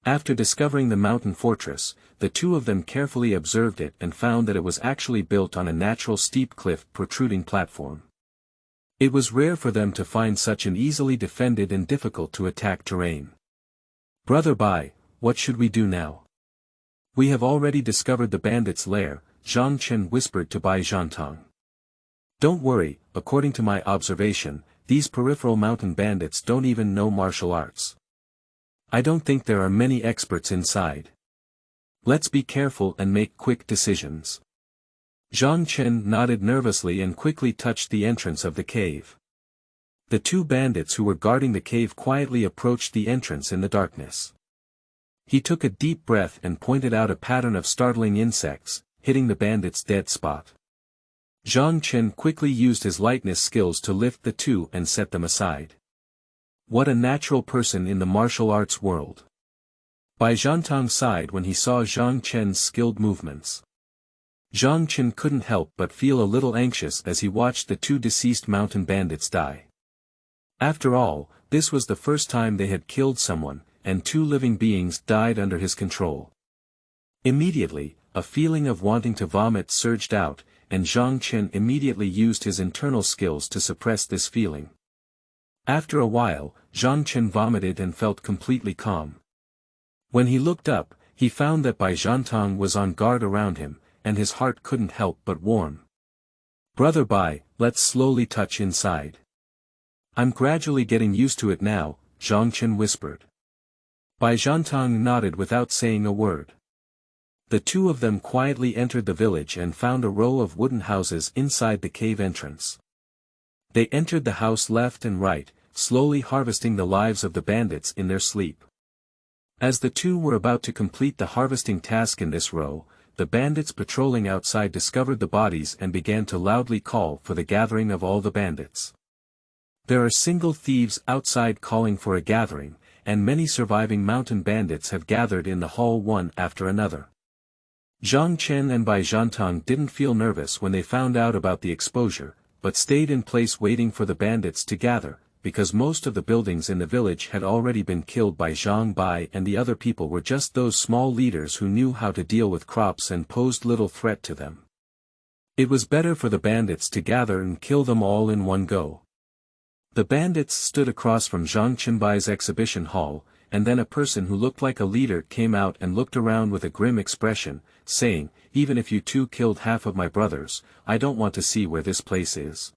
After discovering the mountain fortress, the two of them carefully observed it and found that it was actually built on a natural steep cliff protruding platform. It was rare for them to find such an easily defended and difficult to attack terrain. Brother Bai, what should we do now? We have already discovered the bandits' lair, Zhang Chen whispered to Bai Zhantang. Don't worry, according to my observation, these peripheral mountain bandits don't even know martial arts. I don't think there are many experts inside. Let's be careful and make quick decisions. Zhang Chen nodded nervously and quickly touched the entrance of the cave. The two bandits who were guarding the cave quietly approached the entrance in the darkness. He took a deep breath and pointed out a pattern of startling insects, hitting the bandits' dead spot. Zhang Chen quickly used his lightness skills to lift the two and set them aside. What a natural person in the martial arts world. Bai Zhantang sighed when he saw Zhang Chen's skilled movements. Zhang Chen couldn't help but feel a little anxious as he watched the two deceased mountain bandits die. After all, this was the first time they had killed someone, and two living beings died under his control. Immediately, a feeling of wanting to vomit surged out, and Zhang Chen immediately used his internal skills to suppress this feeling. After a while, Zhang Chen vomited and felt completely calm. When he looked up, he found that Bai Zhantang was on guard around him, and his heart couldn't help but warm. Brother Bai, let's slowly touch inside. I'm gradually getting used to it now, Zhang Chen whispered. Bai Zhantang nodded without saying a word. The two of them quietly entered the village and found a row of wooden houses inside the cave entrance. They entered the house left and right, slowly harvesting the lives of the bandits in their sleep. As the two were about to complete the harvesting task in this row, the bandits patrolling outside discovered the bodies and began to loudly call for the gathering of all the bandits. There are single thieves outside calling for a gathering, and many surviving mountain bandits have gathered in the hall one after another. Zhang Chen and Bai Zhantang didn't feel nervous when they found out about the exposure, but stayed in place waiting for the bandits to gather, because most of the buildings in the village had already been killed by Zhang Bai and the other people were just those small leaders who knew how to deal with crops and posed little threat to them. It was better for the bandits to gather and kill them all in one go. The bandits stood across from Zhang Chenbai's exhibition hall, and then a person who looked like a leader came out and looked around with a grim expression, saying, "Even if you two killed half of my brothers, I don't want to see where this place is.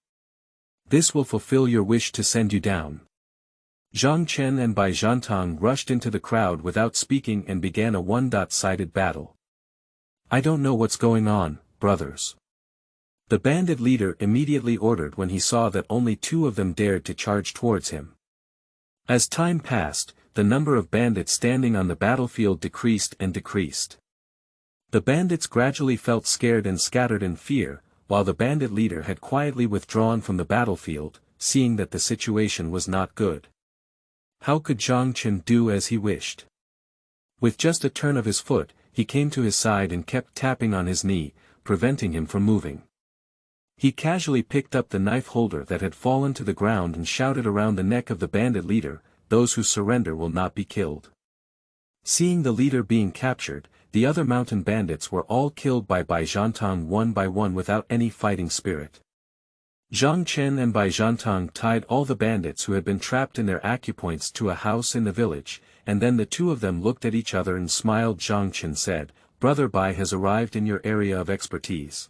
This will fulfill your wish to send you down." Zhang Chen and Bai Zhantang rushed into the crowd without speaking and began a one-sided battle. "I don't know what's going on, brothers," the bandit leader immediately ordered when he saw that only two of them dared to charge towards him. As time passed, the number of bandits standing on the battlefield decreased and decreased. The bandits gradually felt scared and scattered in fear, while the bandit leader had quietly withdrawn from the battlefield, seeing that the situation was not good. How could Zhang Chen do as he wished? With just a turn of his foot, he came to his side and kept tapping on his knee, preventing him from moving. He casually picked up the knife holder that had fallen to the ground and shouted around the neck of the bandit leader, "Those who surrender will not be killed." Seeing the leader being captured, the other mountain bandits were all killed by Zhangtang one by one without any fighting spirit. Zhang Chen and Zhangtang tied all the bandits who had been trapped in their acupoints to a house in the village, and then the two of them looked at each other and smiled. Zhang Chen said, "Brother Bai has arrived in your area of expertise.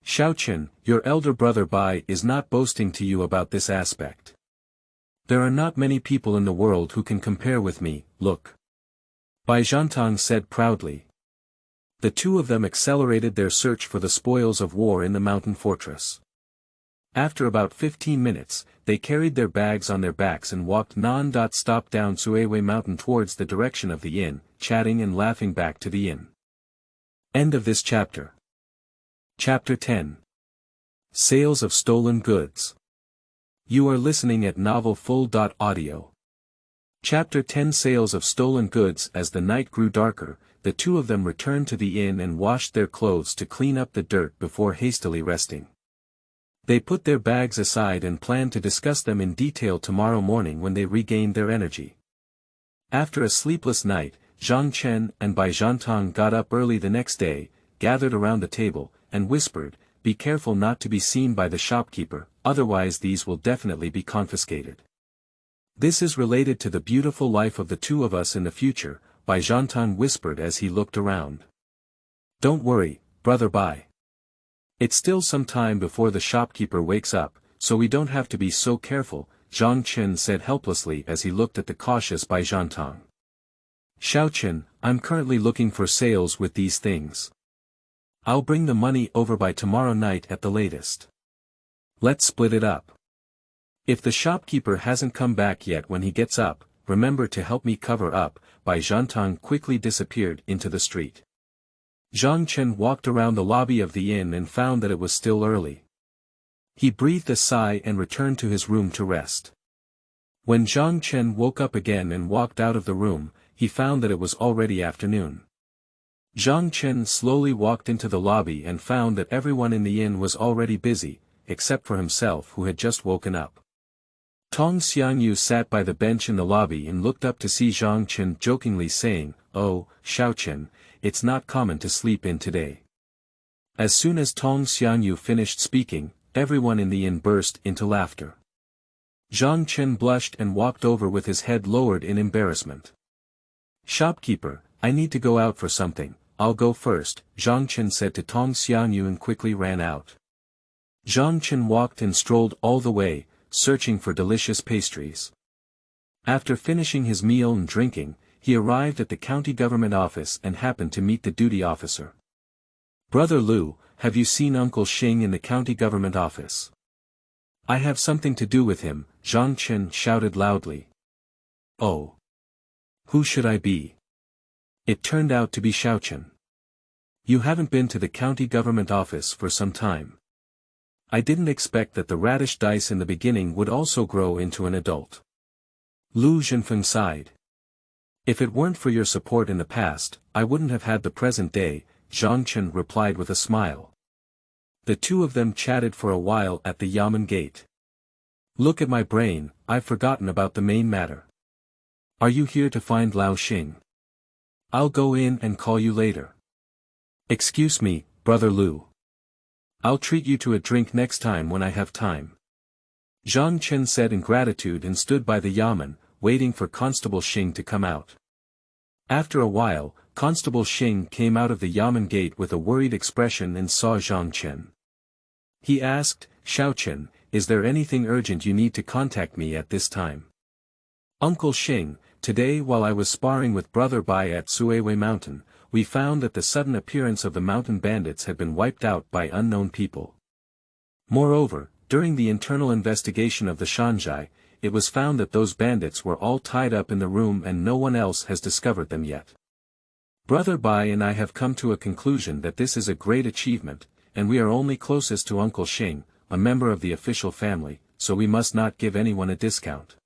Xiao Chen, your elder brother Bai is not boasting to you about this aspect. There are not many people in the world who can compare with me, look." Bai Zhangtang said proudly. The two of them accelerated their search for the spoils of war in the mountain fortress. After about 15 minutes, they carried their bags on their backs and walked non-stop down Cuiwei mountain towards the direction of the inn, chatting and laughing back to the inn. End of this chapter. Chapter 10. Sales of Stolen Goods. You are listening at novelfull.audio. Chapter 10. Sales of Stolen Goods. As the night grew darker, the two of them returned to the inn and washed their clothes to clean up the dirt before hastily resting. They put their bags aside and planned to discuss them in detail tomorrow morning when they regained their energy. After a sleepless night, Zhang Chen and Bai Zhangtang got up early the next day, gathered around the table, and whispered, "Be careful not to be seen by the shopkeeper, otherwise these will definitely be confiscated." "This is related to the beautiful life of the two of us in the future," Bai Zhangtang whispered as he looked around. "Don't worry, brother Bai. It's still some time before the shopkeeper wakes up, so we don't have to be so careful," Zhang Chen said helplessly as he looked at the cautious Bai Zhangtang. "Xiao Chen, I'm currently looking for sales with these things. I'll bring the money over by tomorrow night at the latest. Let's split it up. If the shopkeeper hasn't come back yet when he gets up, remember to help me cover up." Bai Zhangtang quickly disappeared into the street. Zhang Chen walked around the lobby of the inn and found that it was still early. He breathed a sigh and returned to his room to rest. When Zhang Chen woke up again and walked out of the room, he found that it was already afternoon. Zhang Chen slowly walked into the lobby and found that everyone in the inn was already busy, except for himself who had just woken up. Tong Xiangyu sat by the bench in the lobby and looked up to see Zhang Chen jokingly saying, "Oh, Xiao Chen, it's not common to sleep in today." As soon as Tong Xiangyu finished speaking, everyone in the inn burst into laughter. Zhang Chen blushed and walked over with his head lowered in embarrassment. "Shopkeeper, I need to go out for something, I'll go first," Zhang Chen said to Tong Xiangyu and quickly ran out. Zhang Chen walked and strolled all the way, searching for delicious pastries. After finishing his meal and drinking, he arrived at the county government office and happened to meet the duty officer. "Brother Lu, have you seen Uncle Xing in the county government office?" "I have something to do with him," Zhang Chen shouted loudly. "Oh. Who should I be?" It turned out to be Xiao Chen. "You haven't been to the county government office for some time. I didn't expect that the radish dice in the beginning would also grow into an adult." Lu Zhenfeng sighed. "If it weren't for your support in the past, I wouldn't have had the present day," Zhang Chen replied with a smile. The two of them chatted for a while at the Yamen gate. "Look at my brain, I've forgotten about the main matter. Are you here to find Lao Xing? I'll go in and call you later." "Excuse me, brother Lu. I'll treat you to a drink next time when I have time," Zhang Chen said in gratitude and stood by the Yamen, waiting for Constable Xing to come out. After a while, Constable Xing came out of the Yamen gate with a worried expression and saw Zhang Chen. He asked, "Xiao Chen, is there anything urgent you need to contact me at this time?" "Uncle Xing, today while I was sparring with Brother Bai at Cuiwei Mountain, we found that the sudden appearance of the mountain bandits had been wiped out by unknown people. Moreover, during the internal investigation of the Shanzhai, it was found that those bandits were all tied up in the room and no one else has discovered them yet. Brother Bai and I have come to a conclusion that this is a great achievement, and we are only closest to Uncle Xing, a member of the official family, so we must not give anyone a discount.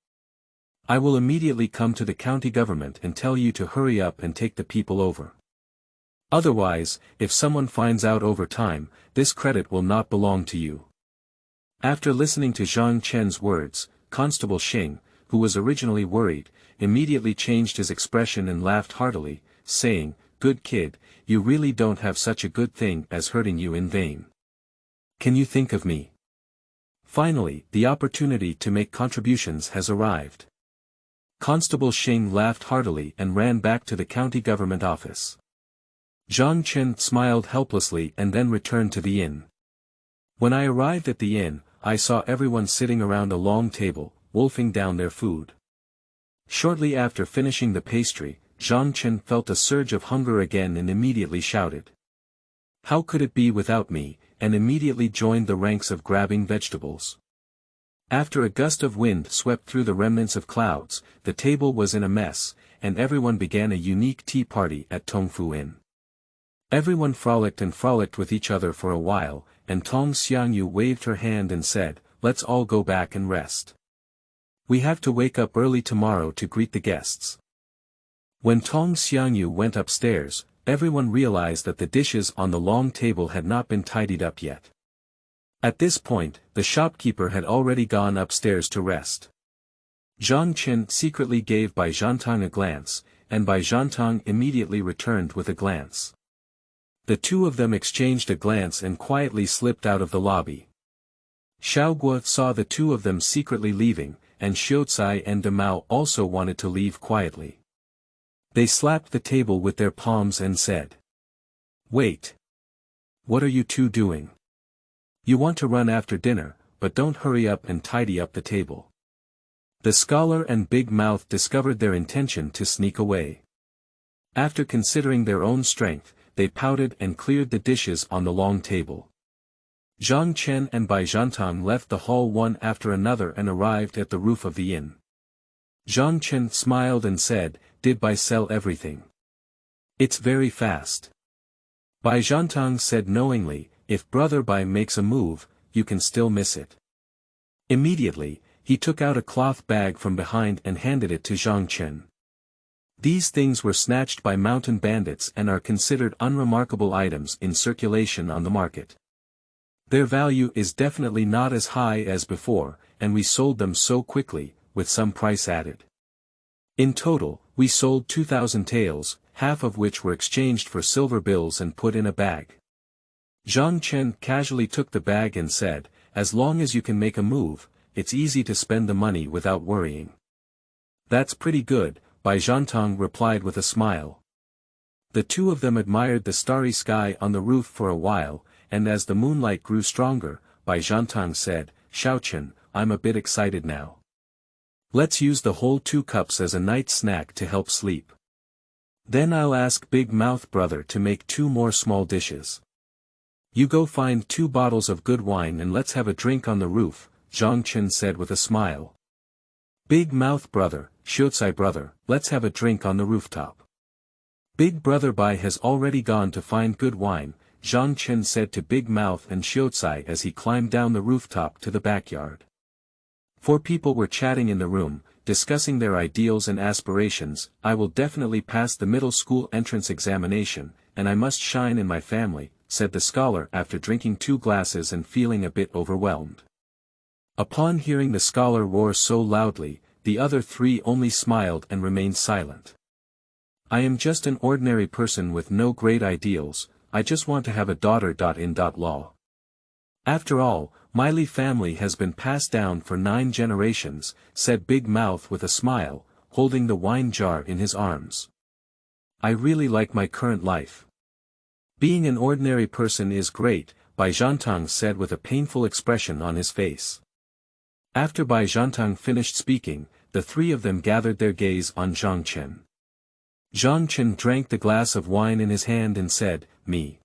I will immediately come to the county government and tell you to hurry up and take the people over. Otherwise, if someone finds out over time, this credit will not belong to you. After listening to Zhang Chen's words, Constable Xing, who was originally worried, immediately changed his expression and laughed heartily, saying, "Good kid, you really don't have such a good thing as hurting you in vain. Can you think of me?" Finally, the opportunity to make contributions has arrived. Constable Xing laughed heartily and ran back to the county government office. Zhang Chen smiled helplessly and then returned to the inn. When I arrived at the inn, I saw everyone sitting around a long table, wolfing down their food. Shortly after finishing the pastry, Zhang Chen felt a surge of hunger again and immediately shouted, "How could it be without me?" and immediately joined the ranks of grabbing vegetables. After a gust of wind swept through the remnants of clouds, the table was in a mess, and everyone began a unique tea party at Tongfu Inn. Everyone frolicked with each other for a while, and Tong Xiangyu waved her hand and said, "Let's all go back and rest. We have to wake up early tomorrow to greet the guests." When Tong Xiangyu went upstairs, everyone realized that the dishes on the long table had not been tidied up yet. At this point, the shopkeeper had already gone upstairs to rest. Zhang Chen secretly gave Bai Zhantang a glance, and Bai Zhantang immediately returned with a glance. The two of them exchanged a glance and quietly slipped out of the lobby. Xiao Guo saw the two of them secretly leaving, and Xiaocai and Demao also wanted to leave quietly. They slapped the table with their palms and said, "Wait. What are you two doing? You want to run after dinner, but don't hurry up and tidy up the table." The scholar and Big Mouth discovered their intention to sneak away. After considering their own strength, they pouted and cleared the dishes on the long table. Zhang Chen and Bai Zhantang left the hall one after another and arrived at the roof of the inn. Zhang Chen smiled and said, "Did Bai sell everything?" "It's very fast." Bai Zhantang said knowingly, "If Brother Bai makes a move, you can still miss it." Immediately, he took out a cloth bag from behind and handed it to Zhang Chen. These things were snatched by mountain bandits and are considered unremarkable items in circulation on the market. Their value is definitely not as high as before, and we sold them so quickly, with some price added. In total, we sold 2,000 taels, half of which were exchanged for silver bills and put in a bag. Zhang Chen casually took the bag and said, "As long as you can make a move, it's easy to spend the money without worrying." "That's pretty good," Bai Zhantang replied with a smile. The two of them admired the starry sky on the roof for a while, and as the moonlight grew stronger, Bai Zhantang said, "Xiaochen, I'm a bit excited now. Let's use the whole 2 cups as a night snack to help sleep. Then I'll ask Big Mouth Brother to make 2 more small dishes. You go find 2 bottles of good wine and let's have a drink on the roof," Zhang Chen said with a smile. "Big Mouth Brother, Xiaocai Brother, let's have a drink on the rooftop." "Big Brother Bai has already gone to find good wine," Zhang Chen said to Big Mouth and Xiaocai as he climbed down the rooftop to the backyard. 4 people were chatting in the room, discussing their ideals and aspirations. "I will definitely pass the middle school entrance examination, and I must shine in my family," said the scholar after drinking 2 glasses and feeling a bit overwhelmed. Upon hearing the scholar roar so loudly, the other 3 only smiled and remained silent. "I am just an ordinary person with no great ideals, I just want to have a daughter. In law. After all, my Li family has been passed down for 9 generations, said Big Mouth with a smile, holding the wine jar in his arms. "I really like my current life. Being an ordinary person is great," Bai Zhantang said with a painful expression on his face. After Bai Zhantang finished speaking, the 3 of them gathered their gaze on Zhang Chen. Zhang Chen drank the glass of wine in his hand and said, "Me.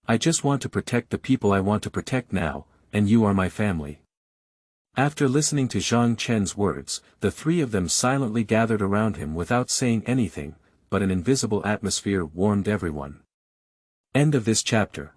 I just want to protect the people I want to protect now, and you are my family." After listening to Zhang Chen's words, the 3 of them silently gathered around him without saying anything, but an invisible atmosphere warmed everyone. End of this chapter.